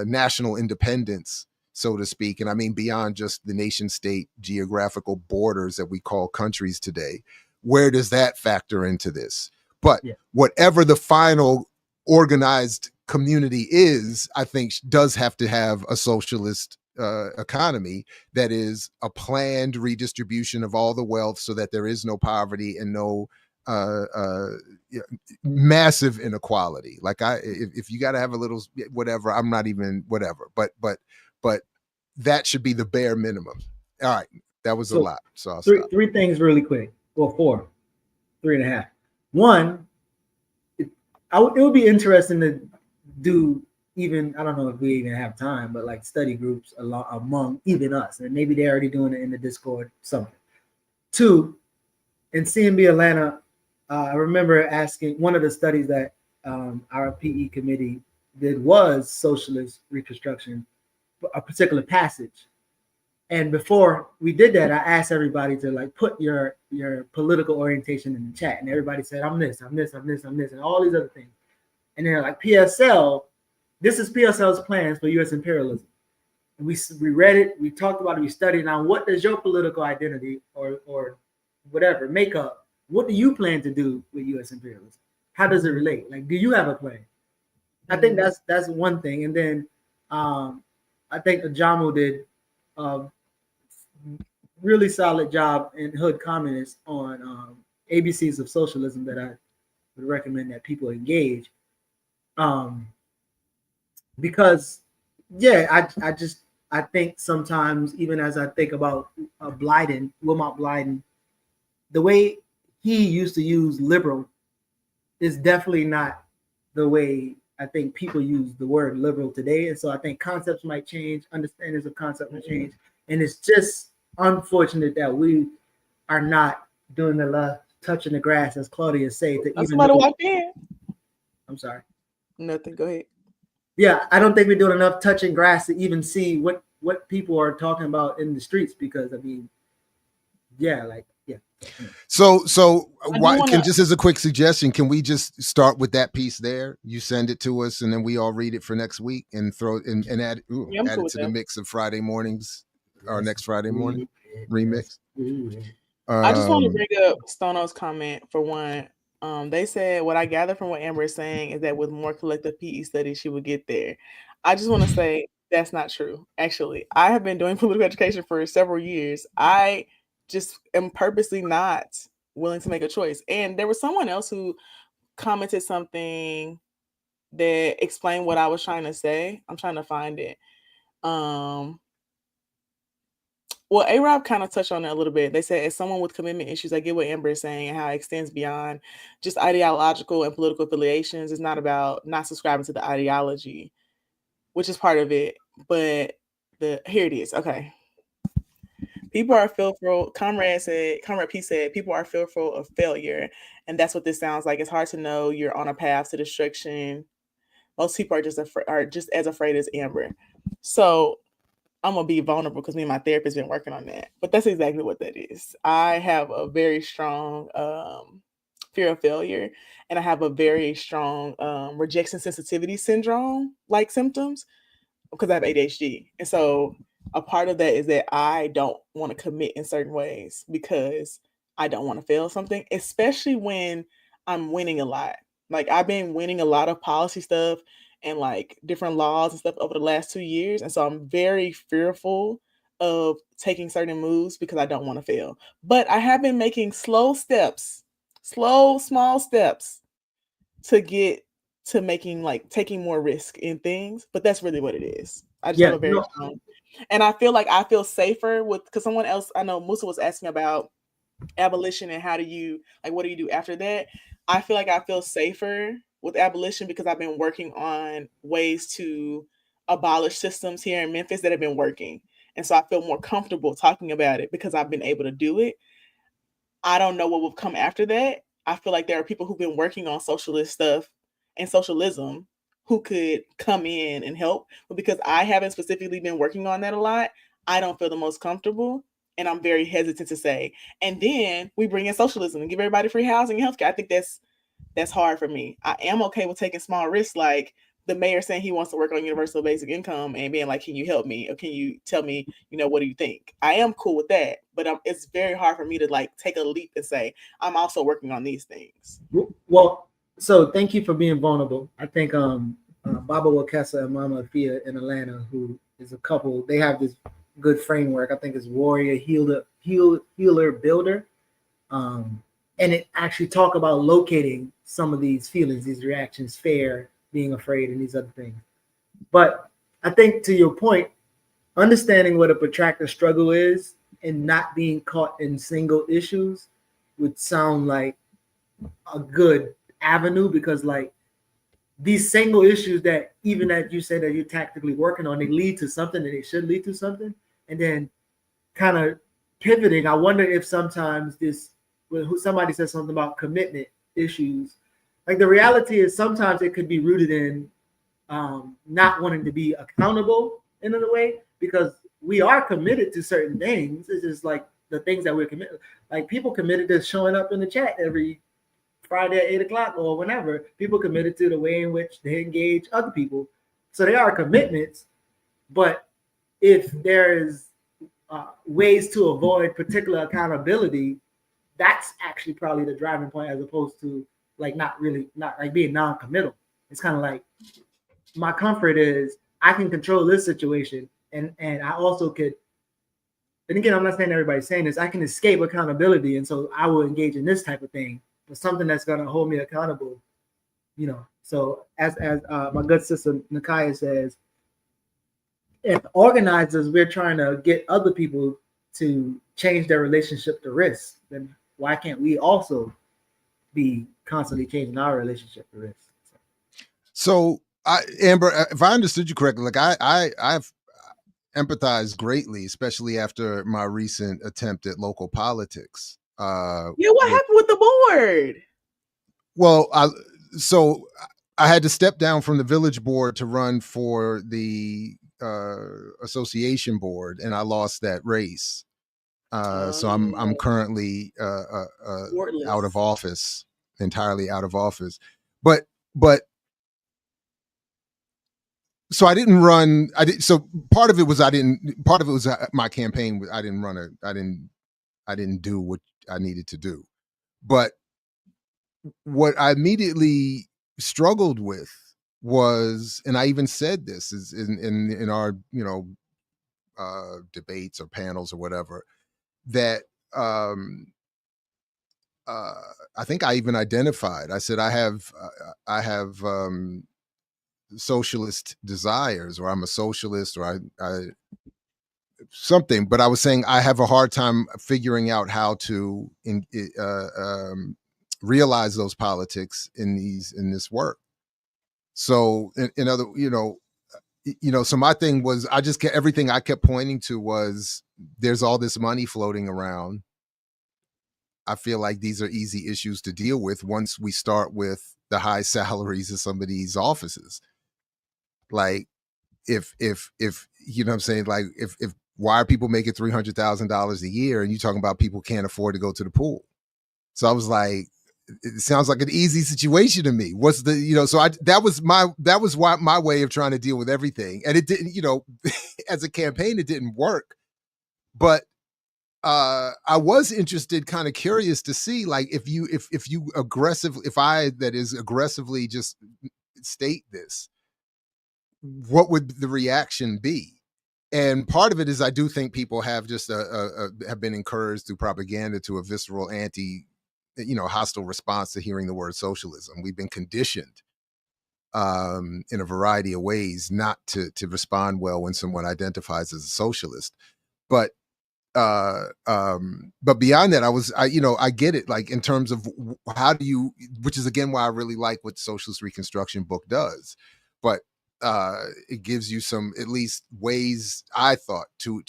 national independence, so to speak, and I mean beyond just the nation state geographical borders that we call countries today, where does that factor into this? But whatever the final organized community is, I think does have to have a socialist economy that is a planned redistribution of all the wealth, so that there is no poverty and no massive inequality. Like if you got to have a little whatever, I'm not even whatever, but that should be the bare minimum. All right, that was a
So,
lot. So I'll stop.
Three things really quick. Well, 4, 3.5. One, it would be interesting to do even, I don't know if we even have time, but like study groups among even us, and maybe they're already doing it in the Discord, something. 2, in CMB Atlanta, I remember asking, one of the studies that our PE committee did was socialist reconstruction, a particular passage. And before we did that, I asked everybody to like put your political orientation in the chat, and everybody said, I'm this, I'm this, I'm this, I'm this, and all these other things. And they're like, PSL, this is PSL's plans for U.S. imperialism. And we read it, we talked about it, we studied. Now, what does your political identity or whatever makeup? What do you plan to do with U.S. imperialism? How does it relate? Like, do you have a plan? I think that's one thing. And then I think Ajamu did a really solid job in Hood Communist on ABCs of Socialism that I would recommend that people engage. Because, yeah, I think sometimes, even as I think about Wilmot Blyden, the way he used to use liberal is definitely not the way I think people use the word liberal today. And so I think concepts might change, understandings of concept might change. And it's just unfortunate that we are not doing the touching the grass, as Claudia said.
Somebody walked in.
I'm sorry.
Nothing. Go ahead.
Yeah, I don't think we're doing enough touching grass to even see what people are talking about in the streets, because I mean, yeah.
So just as a quick suggestion, can we just start with that piece there? You send it to us, and then we all read it for next week and throw it and add it to the mix of Friday mornings, our next Friday morning remix.
I just want to bring up Stono's comment for one. They said, what I gather from what Amber is saying is that with more collective PE studies, she would get there. I just want to say that's not true. Actually, I have been doing political education for several years. I just am purposely not willing to make a choice. And there was someone else who commented something that explained what I was trying to say. I'm trying to find it. Well, A-Rob kind of touched on it a little bit. They said, as someone with commitment issues, I get what Amber is saying and how it extends beyond just ideological and political affiliations. It's not about not subscribing to the ideology, which is part of it. But here it is. Okay. People are fearful. Comrade P said, people are fearful of failure. And that's what this sounds like. It's hard to know you're on a path to destruction. Most people are just as afraid as Amber. So I'm going to be vulnerable because me and my therapist been working on that. But that's exactly what that is. I have a very strong fear of failure. And I have a very strong rejection sensitivity syndrome like symptoms because I have ADHD. And so a part of that is that I don't want to commit in certain ways because I don't want to fail something, especially when I'm winning a lot. Like I've been winning a lot of policy stuff and like different laws and stuff over the last 2 years. And so I'm very fearful of taking certain moves because I don't want to fail. But I have been making small steps to get to making like taking more risk in things. But that's really what it is. I just have a very strong. And I feel safer because someone else, I know Musa was asking about abolition and what do you do after that? I feel like I feel safer with abolition because I've been working on ways to abolish systems here in Memphis that have been working. And so I feel more comfortable talking about it because I've been able to do it. I don't know what will come after that. I feel like there are people who've been working on socialist stuff and socialism who could come in and help. But because I haven't specifically been working on that a lot, I don't feel the most comfortable. And I'm very hesitant to say. And then we bring in socialism and give everybody free housing and healthcare. I think that's hard for me. I am okay with taking small risks, like the mayor saying he wants to work on universal basic income and being like, can you help me? Or can you tell me, what do you think? I am cool with that. But it's very hard for me to like take a leap and say, I'm also working on these things.
Well, so thank you for being vulnerable. I think Baba Wakesa and Mama Afia in Atlanta, who is a couple, they have this good framework. I think it's warrior, healer, builder. And it actually talk about locating some of these feelings, these reactions, fear, being afraid, and these other things. But I think to your point, understanding what a protracted struggle is and not being caught in single issues would sound like a good avenue, because like these single issues that even that you said that you're tactically working on, they lead to something, and they should lead to something. And then kind of pivoting, I wonder if sometimes this, when somebody says something about commitment issues, like the reality is sometimes it could be rooted in not wanting to be accountable in a way, because we are committed to certain things. It's just like the things that we're committed, like people committed to showing up in the chat every Friday at 8 o'clock or whenever. People committed to the way in which they engage other people. So they are commitments, but if there is ways to avoid particular accountability, that's actually probably the driving point, as opposed to like not like being non-committal. It's kind of like, my comfort is I can control this situation, and I also could, and again, I'm not saying everybody's saying this, I can escape accountability, and so I will engage in this type of thing, but something that's going to hold me accountable, you know. So as my good sister Nakaya says, if organizers, we're trying to get other people to change their relationship to risk, then why can't we also be constantly changing our relationship to risk?
So, Amber, if I understood you correctly, like I've empathized greatly, especially after my recent attempt at local politics.
What happened with the board?
Well, so I had to step down from the village board to run for the association board, and I lost that race. So I'm currently out of office, entirely out of office. But so I didn't run. So part of it was part of it was my campaign. I didn't do what I needed to do. But what I immediately struggled with was, and I even said this is in our, you know, debates or panels or whatever, that I think I even identified. I said I have socialist desires, or I'm a socialist, or I something. But I was saying I have a hard time figuring out how to realize those politics in this work. So in other, so my thing was, I just everything I kept pointing to was, there's all this money floating around. I feel like these are easy issues to deal with once we start with the high salaries of some of these offices. Like if you know what I'm saying, like if why are people making $300,000 a year and you talking about people can't afford to go to the pool? So I was like, it sounds like an easy situation to me. What's the, so that was my way of trying to deal with everything. And it didn't, as a campaign, it didn't work. But I was interested, kind of curious to see, like, if I aggressively just state this, what would the reaction be? And part of it is, I do think people have just have been encouraged through propaganda to a visceral hostile response to hearing the word socialism. We've been conditioned in a variety of ways not to respond well when someone identifies as a socialist. But beyond that, I get it, like, in terms of how do you, which is again why I really like what Socialist Reconstruction book does. But it gives you some, at least, ways, I thought, to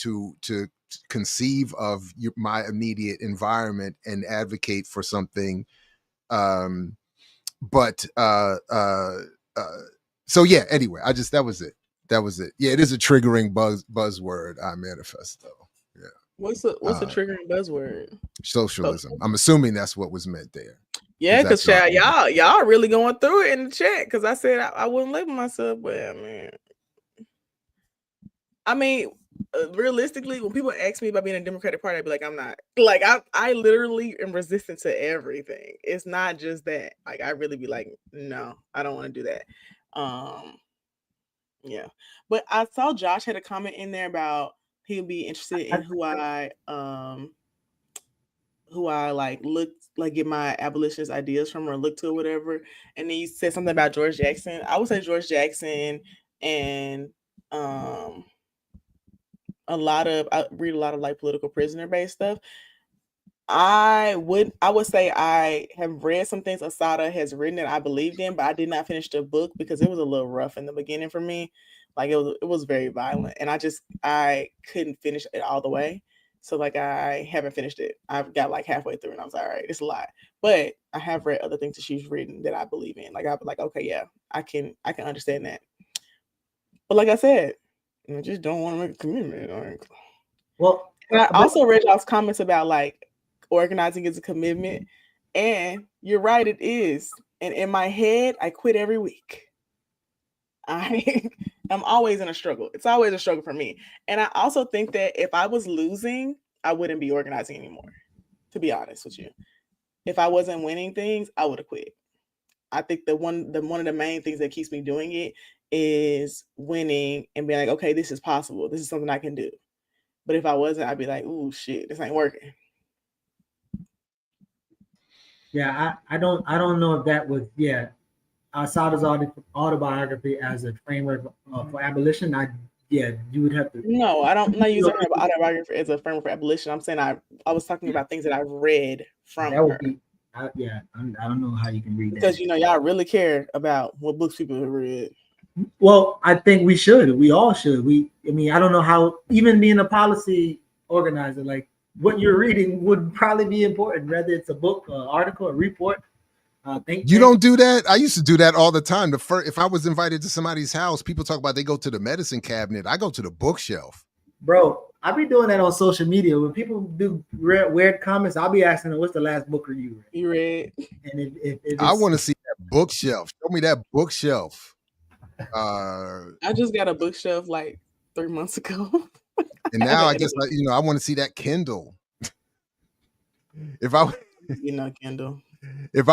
conceive of my immediate environment and advocate for something. So yeah, anyway, that was it. Yeah, it is a triggering buzzword, I manifesto. Yeah.
What's a triggering buzzword?
Socialism. I'm assuming that's what was meant there.
Yeah, because y'all really going through it in the chat, because I said I wouldn't label myself, but I mean, realistically, when people ask me about being a Democratic Party, I'd be like, I'm not. Like, I literally am resistant to everything. It's not just that. Like, I really be like, no, I don't want to do that. Yeah. But I saw Josh had a comment in there about he'll be interested in who I like look, like, get my abolitionist ideas from, or look to, or whatever. And then you said something about George Jackson. I would say George Jackson and I read a lot of like political prisoner based stuff. I would say I have read some things Asada has written that I believed in, but I did not finish the book because it was a little rough in the beginning for me. Like it was very violent, and I couldn't finish it all the way. So like I haven't finished it. I've got like halfway through, and I was like, all right, it's a lot. But I have read other things that she's written that I believe in. Like I'd be like, okay, yeah, I can understand that. But like I said, I just don't want to make a commitment.
Well,
and I also read y'all's comments about like organizing is a commitment, and you're right, it is. And in my head, I quit every week. I'm always in a struggle. It's always a struggle for me. And I also think that if I was losing, I wouldn't be organizing anymore, to be honest with you. If I wasn't winning things, I would have quit. I think one of the main things that keeps me doing it is winning and being like, okay, this is possible. This is something I can do. But if I wasn't, I'd be like, ooh, shit, this ain't working.
Yeah, I don't know if that was Asada's autobiography as a framework for abolition. You would have to.
No, I'm not using her autobiography as a framework for abolition. I'm saying I was talking about things that I've read from her.
I don't know how you can read that.
Because y'all really care about what books people have read.
Well, I think we should. We all should. I don't know how, even being a policy organizer, like what you're reading would probably be important, whether it's a book, an article, a report.
You don't do that? I used to do that all the time. If I was invited to somebody's house, people talk about they go to the medicine cabinet. I go to the bookshelf.
Bro, I be doing that on social media. When people do weird comments, I'll be asking them, what's the last book you
read?
And if
I want to see that bookshelf. Show me that bookshelf.
I just got a bookshelf like 3 months ago.
And now I guess I want to see that Kindle.
Kindle.
If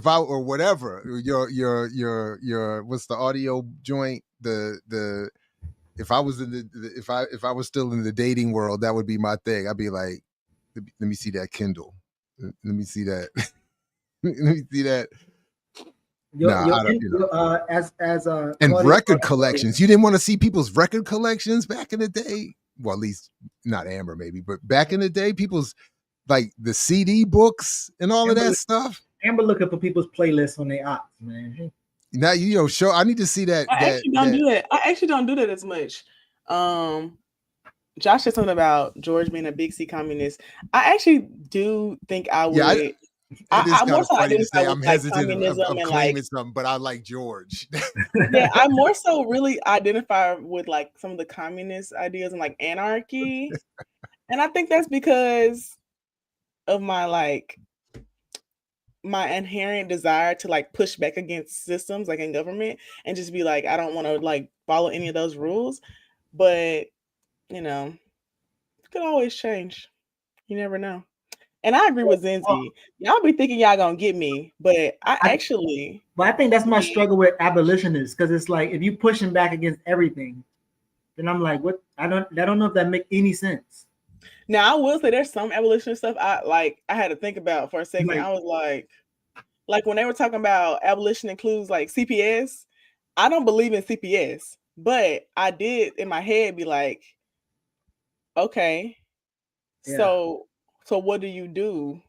I or whatever, your what's the audio joint? If I was if I was still in the dating world, that would be my thing. I'd be like, let me see that Kindle. Let me see that. Let me see that. And record collections. You didn't want to see people's record collections back in the day? Well, at least not Amber, maybe, but back in the day, people's like the CD books and all of that stuff.
Amber looking for people's playlists on their apps, man.
Now show. I need to see that.
I actually don't do that as much. Josh said something about George being a big C communist. I actually do think I would.
Yeah, I'm more so funny to say I'm hesitant of claiming something, but I like George.
Yeah, I more so really identify with like some of the communist ideas and like anarchy, and I think that's because of my inherent desire to like push back against systems like in government and just be like, I don't want to like follow any of those rules, but it could always change. You never know. And I agree with Zenzi. Y'all be thinking y'all gonna get me, but I
think that's my struggle with abolitionists, because it's like if you pushing back against everything, then I'm like, what? I don't know if that make any sense.
Now I will say there's some abolitionist stuff I had to think about for a second. I was like when they were talking about abolition includes like CPS, I don't believe in CPS, but I did in my head be like, okay, so what do you do?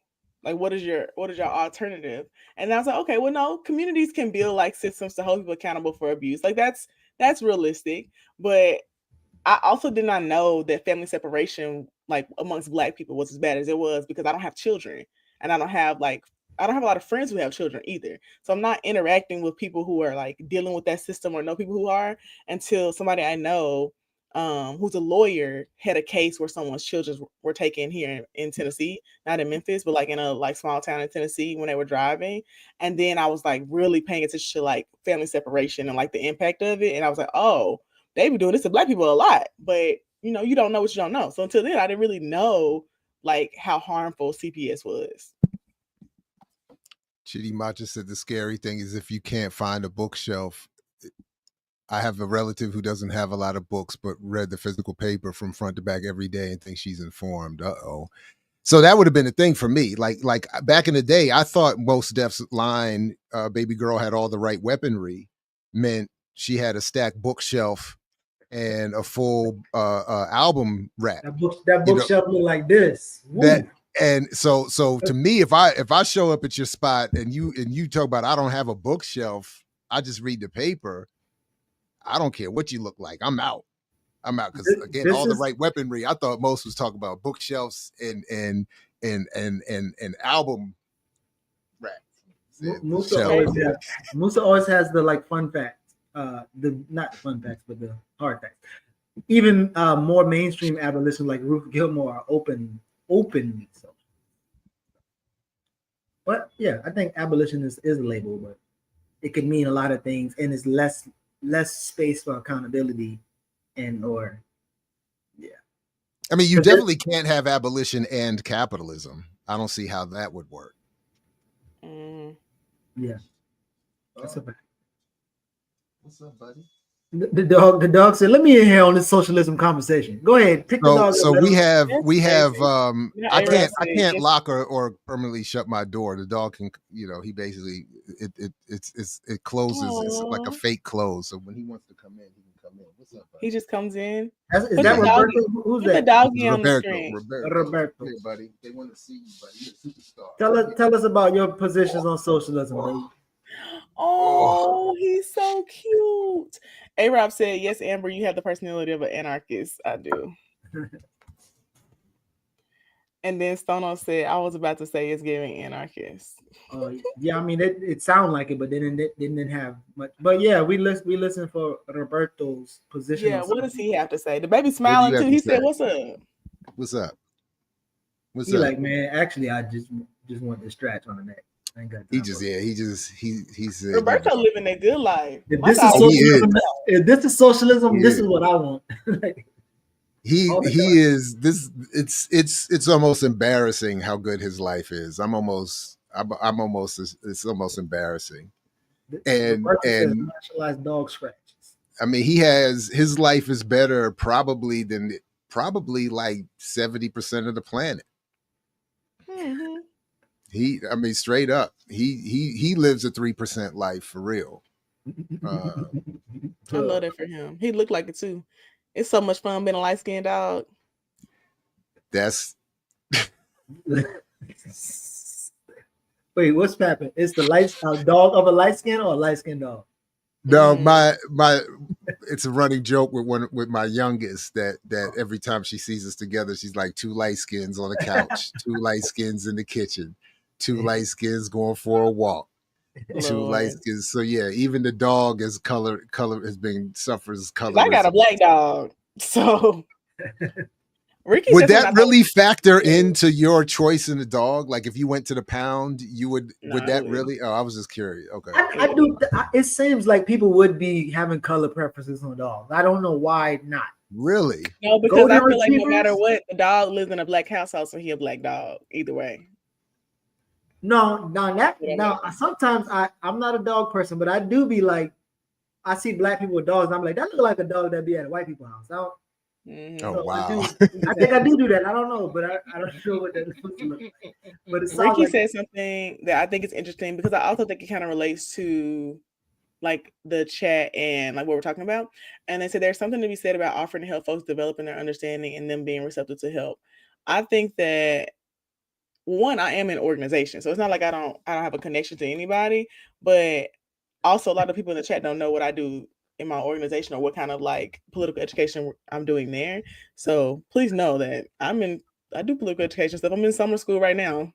Like, what is your alternative? And I was like, okay, well, no, communities can build like systems to hold people accountable for abuse. Like that's realistic. But I also did not know that family separation, like amongst Black people, was as bad as it was, because I don't have children, and I don't have a lot of friends who have children either. So I'm not interacting with people who are like dealing with that system or know people who are, until somebody I know who's a lawyer had a case where someone's children were taken here in Tennessee, not in Memphis, but like in a like small town in Tennessee when they were driving. And then I was like really paying attention to like family separation and like the impact of it. And I was like, oh, they be doing this to Black people a lot, but you don't know what you don't know. So until then, I didn't really know like how harmful CPS was.
Chidi Macha said the scary thing is if you can't find a bookshelf. I have a relative who doesn't have a lot of books, but read the physical paper from front to back every day and thinks she's informed. So that would have been a thing for me. Like back in the day, I thought Mos Def's line, baby girl had all the right weaponry, meant she had a stacked bookshelf and a full album rack.
That
You know,
bookshelf look like this. Woo.
that and so to me, if I show up at your spot and you talk about I don't have a bookshelf, I just read the paper. I don't care what you look like. I'm out because again, all the right weaponry. I thought most was talking about bookshelves and album racks.
Musa always has the like fun facts. Not fun facts, but the hard facts. Even more mainstream abolitionists like Ruth Gilmore are openly so. But yeah, I think abolitionist is a label, but it could mean a lot of things, and it's less space for accountability I
mean, you definitely can't have abolition and capitalism. I don't see how that would work.
Yeah, that's a fact.
What's up, buddy?
The dog said, "Let me in here on this socialism conversation." Go ahead, pick the dog.
So
up,
we have I can't
yes.
lock or permanently shut my door. The dog can, he basically it closes. It's like a fake close. So when he wants to come in, he can come in. What's up, buddy?
He just comes in.
Is that Roberto? Who's
Put
that?
the doggy on the screen.
Roberto.
Here, buddy. They want to see you, buddy. You're a superstar.
Tell us about your positions on socialism, baby.
Oh, he's so cute. A-Rob said, yes, Amber, you have the personality of an anarchist. I do. And then Stono said, I was about to say it's giving anarchist.
Yeah, I mean, it sounded like it, but then it didn't have much. But yeah, we listen for Roberto's position.
Yeah, what does he have to say? The baby smiling too. He said, what's up?
What's up?
He like, man, actually, I just want this stretch on the neck. I ain't got
he's
Roberto living a good life.
If this is socialism, this is what I want.
He is this. It's almost embarrassing how good his life is. It's almost embarrassing. And
nationalized dog scratches.
I mean, his life is better probably like 70% of the planet.
Mm-hmm.
Straight up, he lives a 3% life for real.
I love that for him. He looked like it too. It's so much fun being a light-skinned dog.
That's
wait, what's happening? It's the dog of a light skin or a light skinned dog?
No, my it's a running joke with my youngest that every time she sees us together, she's like 2 light skins on the couch, 2 light skins in the kitchen, 2 light skins going for a walk, 2 light skins. So yeah, even the dog is color suffers color.
I got a black dog, so Ricky
would that really factor into your choice in the dog? Like if you went to the pound, you would that really? Oh, I was just curious. Okay,
I do. It seems like people would be having color preferences on dogs. I don't know why not.
Really?
No, because I feel like no matter what, the dog lives in a black household, so he a black dog either way.
No. Sometimes I'm not a dog person, but I do be like, I see black people with dogs, and I'm like, that look like a dog that be at a white people's house.
Wow.
I think I do that. I don't know, but I don't know what that looks like. But
Ricky said something that I think is interesting because I also think it kind of relates to like the chat and like what we're talking about. And they said there's something to be said about offering to help folks developing their understanding and them being receptive to help. I think that one, I am an organization, so it's not like I don't have a connection to anybody, but also a lot of people in the chat don't know what I do in my organization or what kind of like political education I'm doing there. So please know that I do political education stuff. I'm in summer school right now,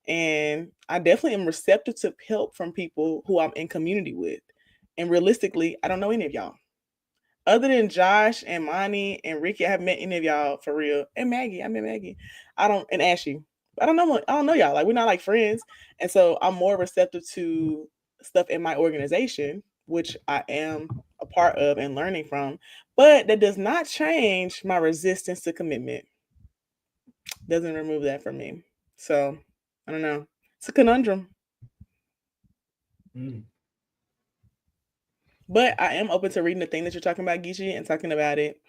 and I definitely am receptive to help from people who I'm in community with. And realistically, I don't know any of y'all. Other than Josh and Monty and Ricky, I haven't met any of y'all for real. And Maggie, I met Maggie. And Ashley. I don't know y'all. Like we're not like friends. And so I'm more receptive to stuff in my organization, which I am a part of and learning from. But that does not change my resistance to commitment. Doesn't remove that from me. So I don't know. It's a conundrum. But I am open to reading the thing that you're talking about, Geechee, and talking about it.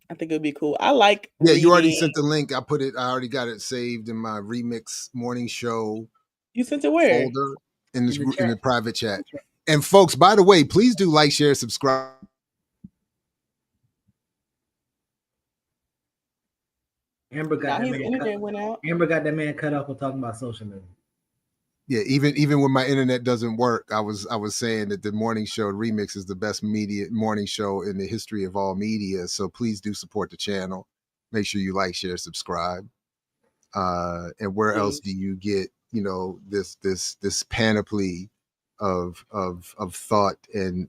I think it would be cool. I like reading.
You already sent the link. I already got it saved in my remix morning show.
You sent it where?
Folder in the private chat. And folks, by the way, please do like, share, subscribe.
Amber got
Now
that
his
man
internet
cut.
went out.
Amber got that man cut off for talking about socialism.
Yeah, even when my internet doesn't work, I was saying that the morning show Remix is the best media morning show in the history of all media. So please do support the channel. Make sure you like, share, subscribe. And where else do you get, you know, this panoply of thought and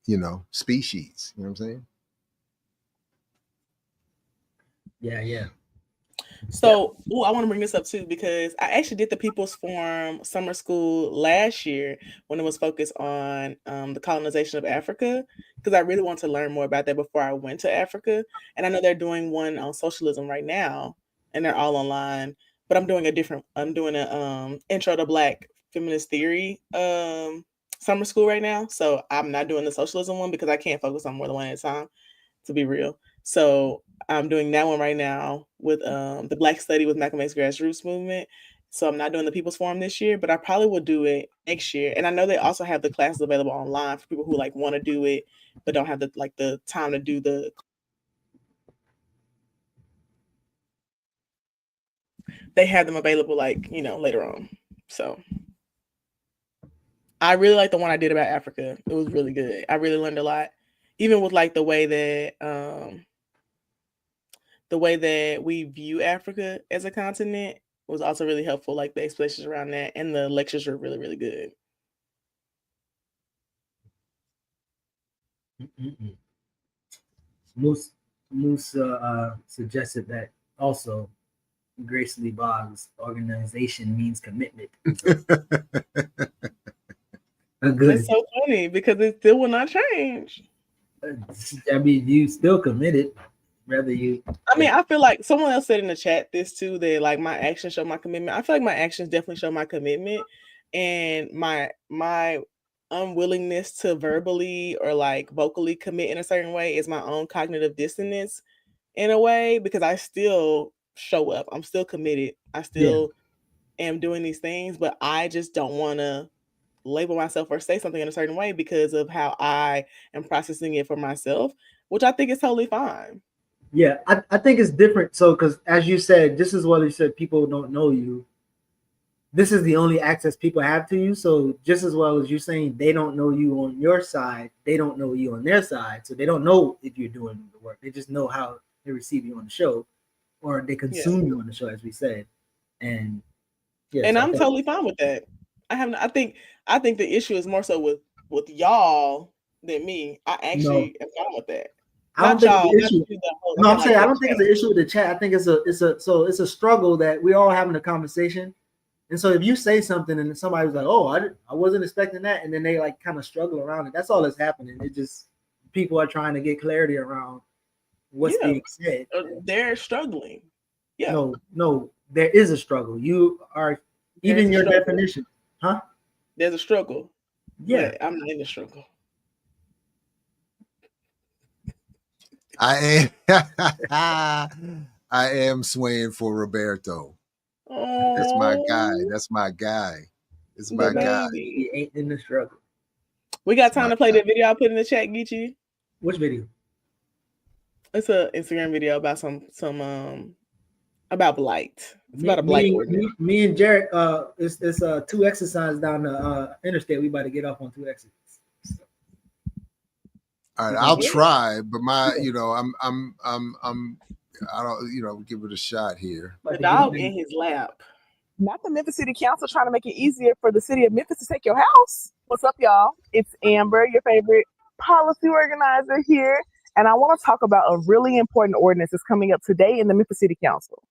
you know, species? You know what I'm saying?
Yeah.
So, I want to bring this up too because I actually did the People's Forum summer school last year when it was focused on the colonization of Africa, because I really want to learn more about that before I went to Africa. And I know they're doing one on socialism right now, and they're all online. But I'm doing a intro to Black feminist theory summer school right now. So I'm not doing the socialism one because I can't focus on more than one at a time, to be real. So I'm doing that one right now with the Black Study with Malcolm X Grassroots Movement. So I'm not doing the People's Forum this year, but I probably will do it next year. And I know they also have the classes available online for people who like want to do it, but don't have the time to do the. They have them available later on. So I really like the one I did about Africa. It was really good. I really learned a lot, even with like the way that we view Africa as a continent was also really helpful. Like the explanations around that, and the lectures were really, really good.
Moose suggested that also Grace Lee Boggs' organization means commitment. Good.
It's so funny because it still will not change.
I mean, you still committed, whether you.
I mean, I feel like someone else said in the chat this too, that like my actions show my commitment. I feel like my actions definitely show my commitment, and my unwillingness to verbally or like vocally commit in a certain way is my own cognitive dissonance in a way, because I still show up. I'm still committed. I still am doing these things, but I just don't want to label myself or say something in a certain way because of how I am processing it for myself, which I think is totally fine.
Yeah, I think it's different. So, because as you said, just as well as you said, people don't know you. This is the only access people have to you. So, just as well as you're saying they don't know you on your side, they don't know you on their side. So, they don't know if you're doing the work. They just know how they receive you on the show, or they consume you on the show, as we said. And
and I'm totally fine with that. I think the issue is more so with y'all than me. I actually am fine with that.
I don't think it's an issue. No, I'm saying I don't think it's an issue with the chat. I think it's a struggle that we're all having a conversation. And so if you say something and somebody was like, "Oh, I wasn't expecting that," and then they like kind of struggle around it, that's all that's happening. It just people are trying to get clarity around what's being said.
They're struggling. Yeah.
No, there is a struggle. You are even your definition, huh?
There's a struggle.
Yeah,
I'm not in the struggle.
I am swaying for Roberto. That's my guy. That's my guy. It's my guy.
He ain't in the struggle.
We got time to play the video I put in the chat, Geechee.
Which video?
It's an Instagram video about some about blight. It's about a blight ordinance.
Me and Jared, it's 2 exercises down the interstate. We about to get off on 2 exits.
All right, I'll try, but I don't, give it a shot here.
The dog in his lap.
Not the Memphis City Council trying to make it easier for the city of Memphis to take your house. What's up, y'all? It's Amber, your favorite policy organizer here. And I want to talk about a really important ordinance that's coming up today in the Memphis City Council.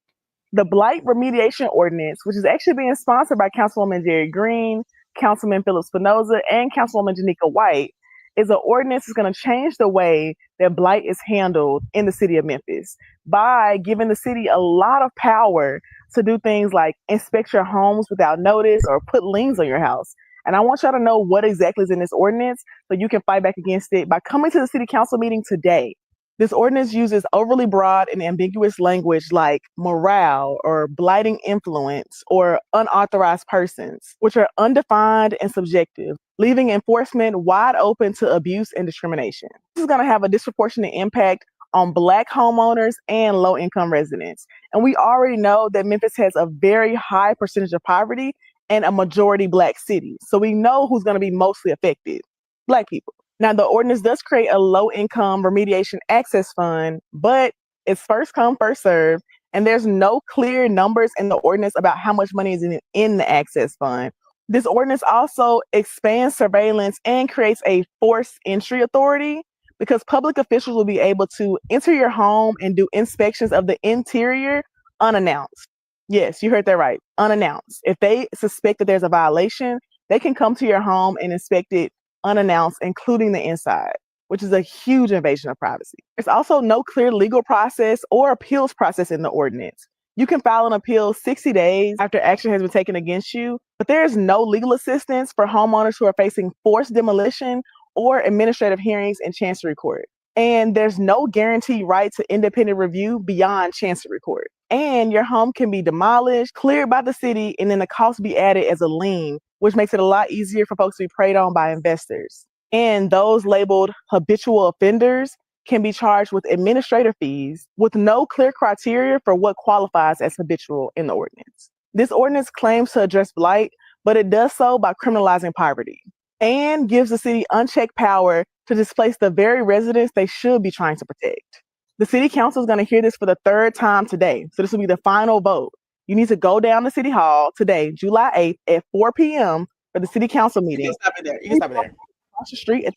The Blight Remediation Ordinance, which is actually being sponsored by Councilwoman Jerry Green, Councilman Philip Spinoza, and Councilwoman Janika White, is an ordinance that's going to change the way that blight is handled in the city of Memphis by giving the city a lot of power to do things like inspect your homes without notice or put liens on your house. And I want y'all to know what exactly is in this ordinance so you can fight back against it by coming to the city council meeting today. This ordinance uses overly broad and ambiguous language like morale or blighting influence or unauthorized persons, which are undefined and subjective, leaving enforcement wide open to abuse and discrimination. This is going to have a disproportionate impact on Black homeowners and low-income residents. And we already know that Memphis has a very high percentage of poverty and a majority Black city. So we know who's going to be mostly affected, Black people. Now, the ordinance does create a low-income remediation access fund, but it's first come, first served, and there's no clear numbers in the ordinance about how much money is in the access fund. This ordinance also expands surveillance and creates a forced entry authority, because public officials will be able to enter your home and do inspections of the interior unannounced. Yes, you heard that right, unannounced. If they suspect that there's a violation, they can come to your home and inspect it unannounced, including the inside, which is a huge invasion of privacy. There's also no clear legal process or appeals process in the ordinance. You can file an appeal 60 days after action has been taken against you, but there is no legal assistance for homeowners who are facing forced demolition or administrative hearings in Chancery Court. And there's no guaranteed right to independent review beyond Chancery Court. And your home can be demolished, cleared by the city, and then the cost be added as a lien, which makes it a lot easier for folks to be preyed on by investors. And those labeled habitual offenders can be charged with administrative fees with no clear criteria for what qualifies as habitual in the ordinance. This ordinance claims to address blight, but it does so by criminalizing poverty and gives the city unchecked power to displace the very residents they should be trying to protect. The city council is going to hear this for the third time today, so this will be the final vote. You need to go down to City Hall today, July 8th at 4 p.m. for the city council meeting.
You can stop it there. You can stop it there.
Across the street.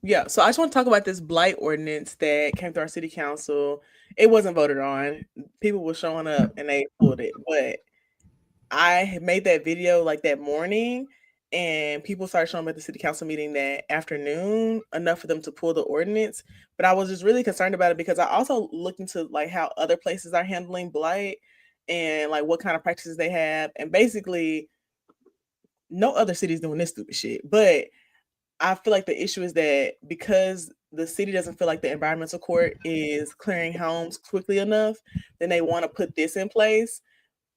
Yeah, so I just want to talk about this blight ordinance that came through our city council. It wasn't voted on. People were showing up and they pulled it, but I had made that video like that morning, and people started showing up at the city council meeting that afternoon, enough for them to pull the ordinance. But I was just really concerned about it because I also looked into like how other places are handling blight and like what kind of practices they have. And basically, no other city's doing this stupid shit. But I feel like the issue is that because the city doesn't feel like the environmental court is clearing homes quickly enough, then they want to put this in place.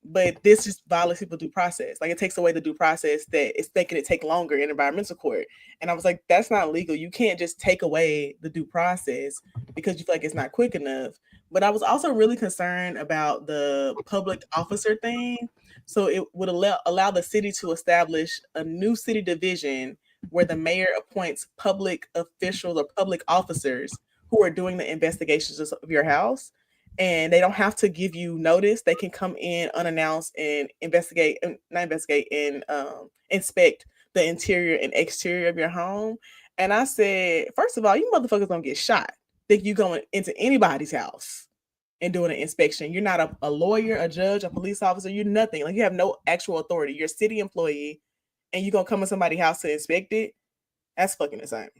But this just violates people's due process. Like, it takes away the due process that it's making it take longer in environmental court. And I was like, that's not legal. You can't just take away the due process because you feel like it's not quick enough. But I was also really concerned about the public officer thing. So it would allow the city to establish a new city division where the mayor appoints public officials or public officers who are doing the investigations of your house. And they don't have to give you notice. They can come in unannounced and inspect the interior and exterior of your home. And I said, first of all, you motherfuckers don't get shot. Think you going into anybody's house and doing an inspection. You're not a lawyer, a judge, a police officer. You're nothing. Like, you have no actual authority. You're a city employee and you're going to come in somebody's house to inspect it. That's fucking insane.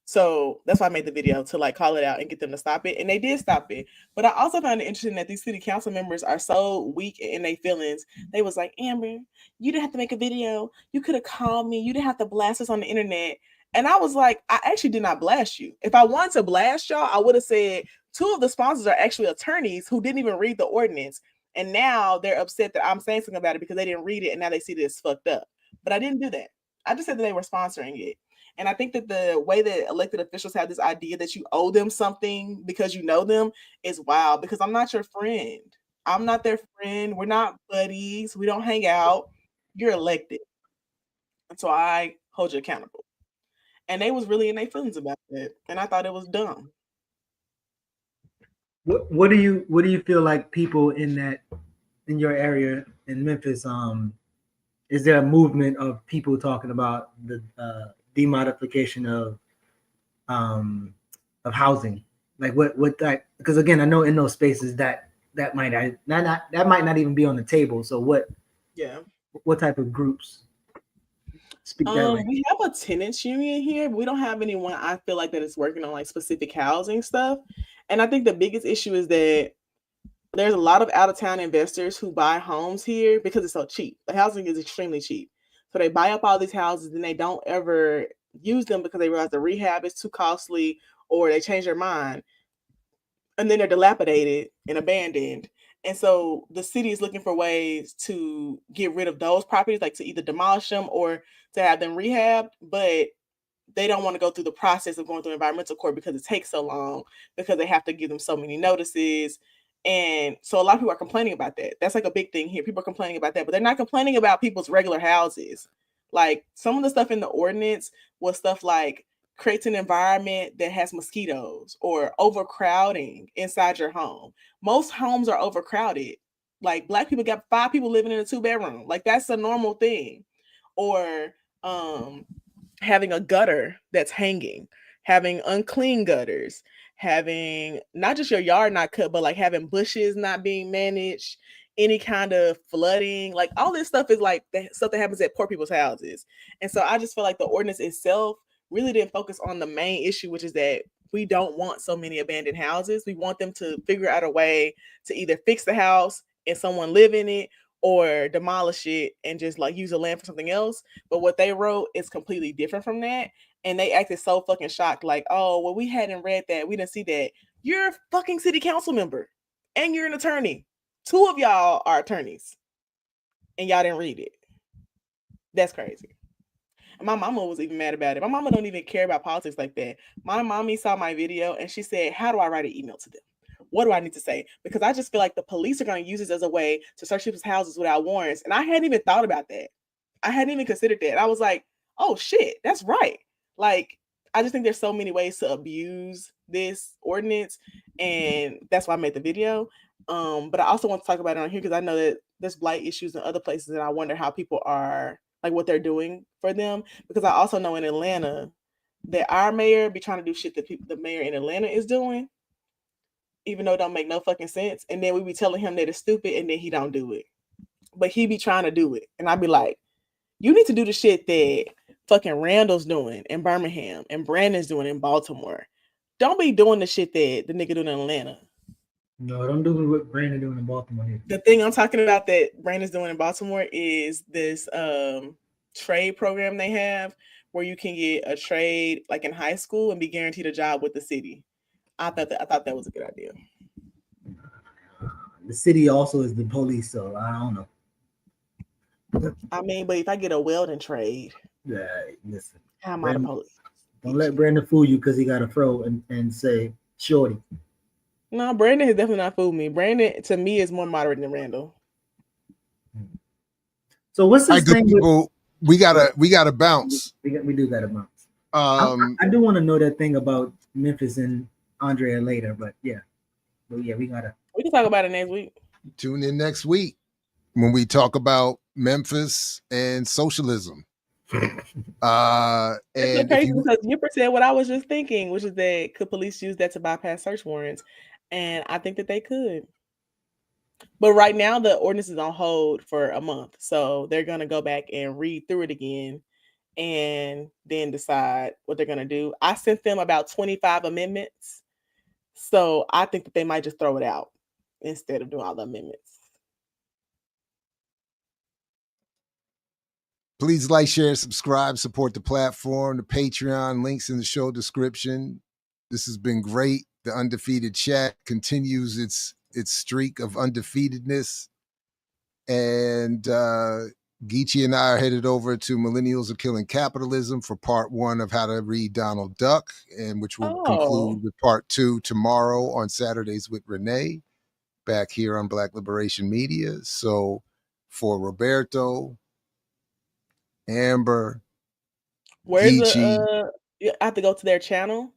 So that's why I made the video, to like call it out and get them to stop it. And they did stop it. But I also found it interesting that these city council members are so weak in their feelings. They was like, Amber, you didn't have to make a video. You could have called me. You didn't have to blast us on the internet. And I was like, I actually did not blast you. If I wanted to blast y'all, I would have said 2 of the sponsors are actually attorneys who didn't even read the ordinance. And now they're upset that I'm saying something about it because they didn't read it. And now they see that it's fucked up. But I didn't do that. I just said that they were sponsoring it. And I think that the way that elected officials have this idea that you owe them something because you know them is wild, because I'm not your friend. I'm not their friend. We're not buddies. We don't hang out. You're elected. And so I hold you accountable. And they was really in their feelings about it. And I thought it was dumb.
What do you feel like people in your area in Memphis, is there a movement of people talking about the demodification of housing? Like what that, because again, I know in those spaces that might not even be on the table. So what type of groups speak that way?
We have a tenants union here, but we don't have anyone I feel like that is working on like specific housing stuff. And I think the biggest issue is that there's a lot of out-of-town investors who buy homes here because it's so cheap. The housing is extremely cheap. So they buy up all these houses and they don't ever use them because they realize the rehab is too costly, or they change their mind. And then they're dilapidated and abandoned. And so the city is looking for ways to get rid of those properties, like to either demolish them or to have them rehabbed. But they don't want to go through the process of going through environmental court because it takes so long, because they have to give them so many notices. And so a lot of people are complaining about that. That's like a big thing here. People are complaining about that, but they're not complaining about people's regular houses. Like some of the stuff in the ordinance was stuff like creates an environment that has mosquitoes or overcrowding inside your home. Most homes are overcrowded. Like Black people got 5 people living in a 2-bedroom. Like that's a normal thing. Or having a gutter that's hanging, having unclean gutters, having not just your yard not cut, but like having bushes not being managed, any kind of flooding, like all this stuff is like the stuff that happens at poor people's houses. And so I just feel like the ordinance itself really didn't focus on the main issue, which is that we don't want so many abandoned houses. We want them to figure out a way to either fix the house and someone live in it, or demolish it and just like use the land for something else. But what they wrote is completely different from that. And they acted so fucking shocked, like, oh, well, we hadn't read that. We didn't see that. You're a fucking city council member and you're an attorney. 2 of y'all are attorneys and y'all didn't read it. That's crazy. And my mama was even mad about it. My mama don't even care about politics like that. My mommy saw my video and she said, how do I write an email to them? What do I need to say? Because I just feel like the police are going to use this as a way to search people's houses without warrants. And I hadn't even thought about that. I hadn't even considered that. I was like, oh shit, that's right. Like, I just think there's so many ways to abuse this ordinance. And that's why I made the video. But I also want to talk about it on here because I know that there's blight issues in other places. And I wonder how people are, like what they're doing for them. Because I also know in Atlanta that our mayor be trying to do shit that the mayor in Atlanta is doing, even though it don't make no fucking sense. And then we be telling him that it's stupid and then he don't do it. But he be trying to do it. And I be like, you need to do the shit that fucking Randall's doing in Birmingham and Brandon's doing in Baltimore. Don't be doing the shit that the nigga doing in Atlanta.
No, don't do what Brandon doing in Baltimore here.
The thing I'm talking about that Brandon's doing in Baltimore is this trade program they have where you can get a trade like in high school and be guaranteed a job with the city. I thought that was a good idea.
The city also is the police, so I don't know.
I mean, but if I get a welding trade,
Yeah, listen.
how am I the police?
Don't let Brandon fool you because he got a fro and say shorty.
No, Brandon has definitely not fooled me. Brandon, to me, is more moderate than Randall.
So what's
All
this
right, good
thing?
people, we gotta bounce.
We do got a bounce. I do want to know that thing about Memphis and Andrea later, but yeah, we gotta.
We can talk about it next week.
Tune in next week when we talk about Memphis and socialism.
It's
And
so
if
crazy
you,
because Yipper said what I was just thinking, which is that could police use that to bypass search warrants? And I think that they could. But right now, the ordinance is on hold for a month. So they're going to go back and read through it again and then decide what they're going to do. I sent them about 25 amendments. So I think that they might just throw it out instead of doing all the amendments.
please like, share, subscribe, support the platform, the Patreon, links in the show description. This has been great. The Undefeated Chat continues its streak of undefeatedness. And Geechee and I are headed over to Millennials Are Killing Capitalism for part 1 of How to Read Donald Duck, and which will conclude with part 2 tomorrow on Saturdays with Renee, back here on Black Liberation Media. So for Roberto, Amber,
Where's
Geechee,
you have to go to their channel?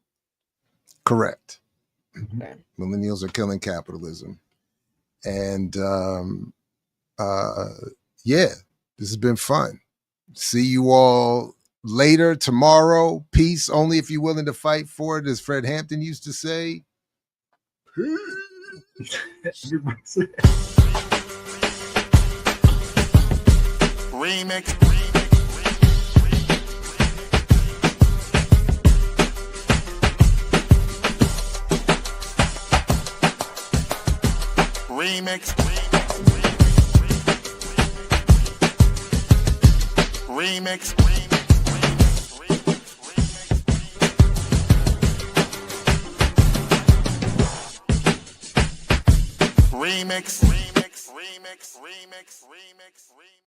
correct.
Okay.
Millennials Are Killing Capitalism. And yeah, this has been fun. See you all later tomorrow. Peace only if you're willing to fight for it, as Fred Hampton used to say.
Remix. Remix. Remix. Remix. Remix. Remix. Remix. Remix.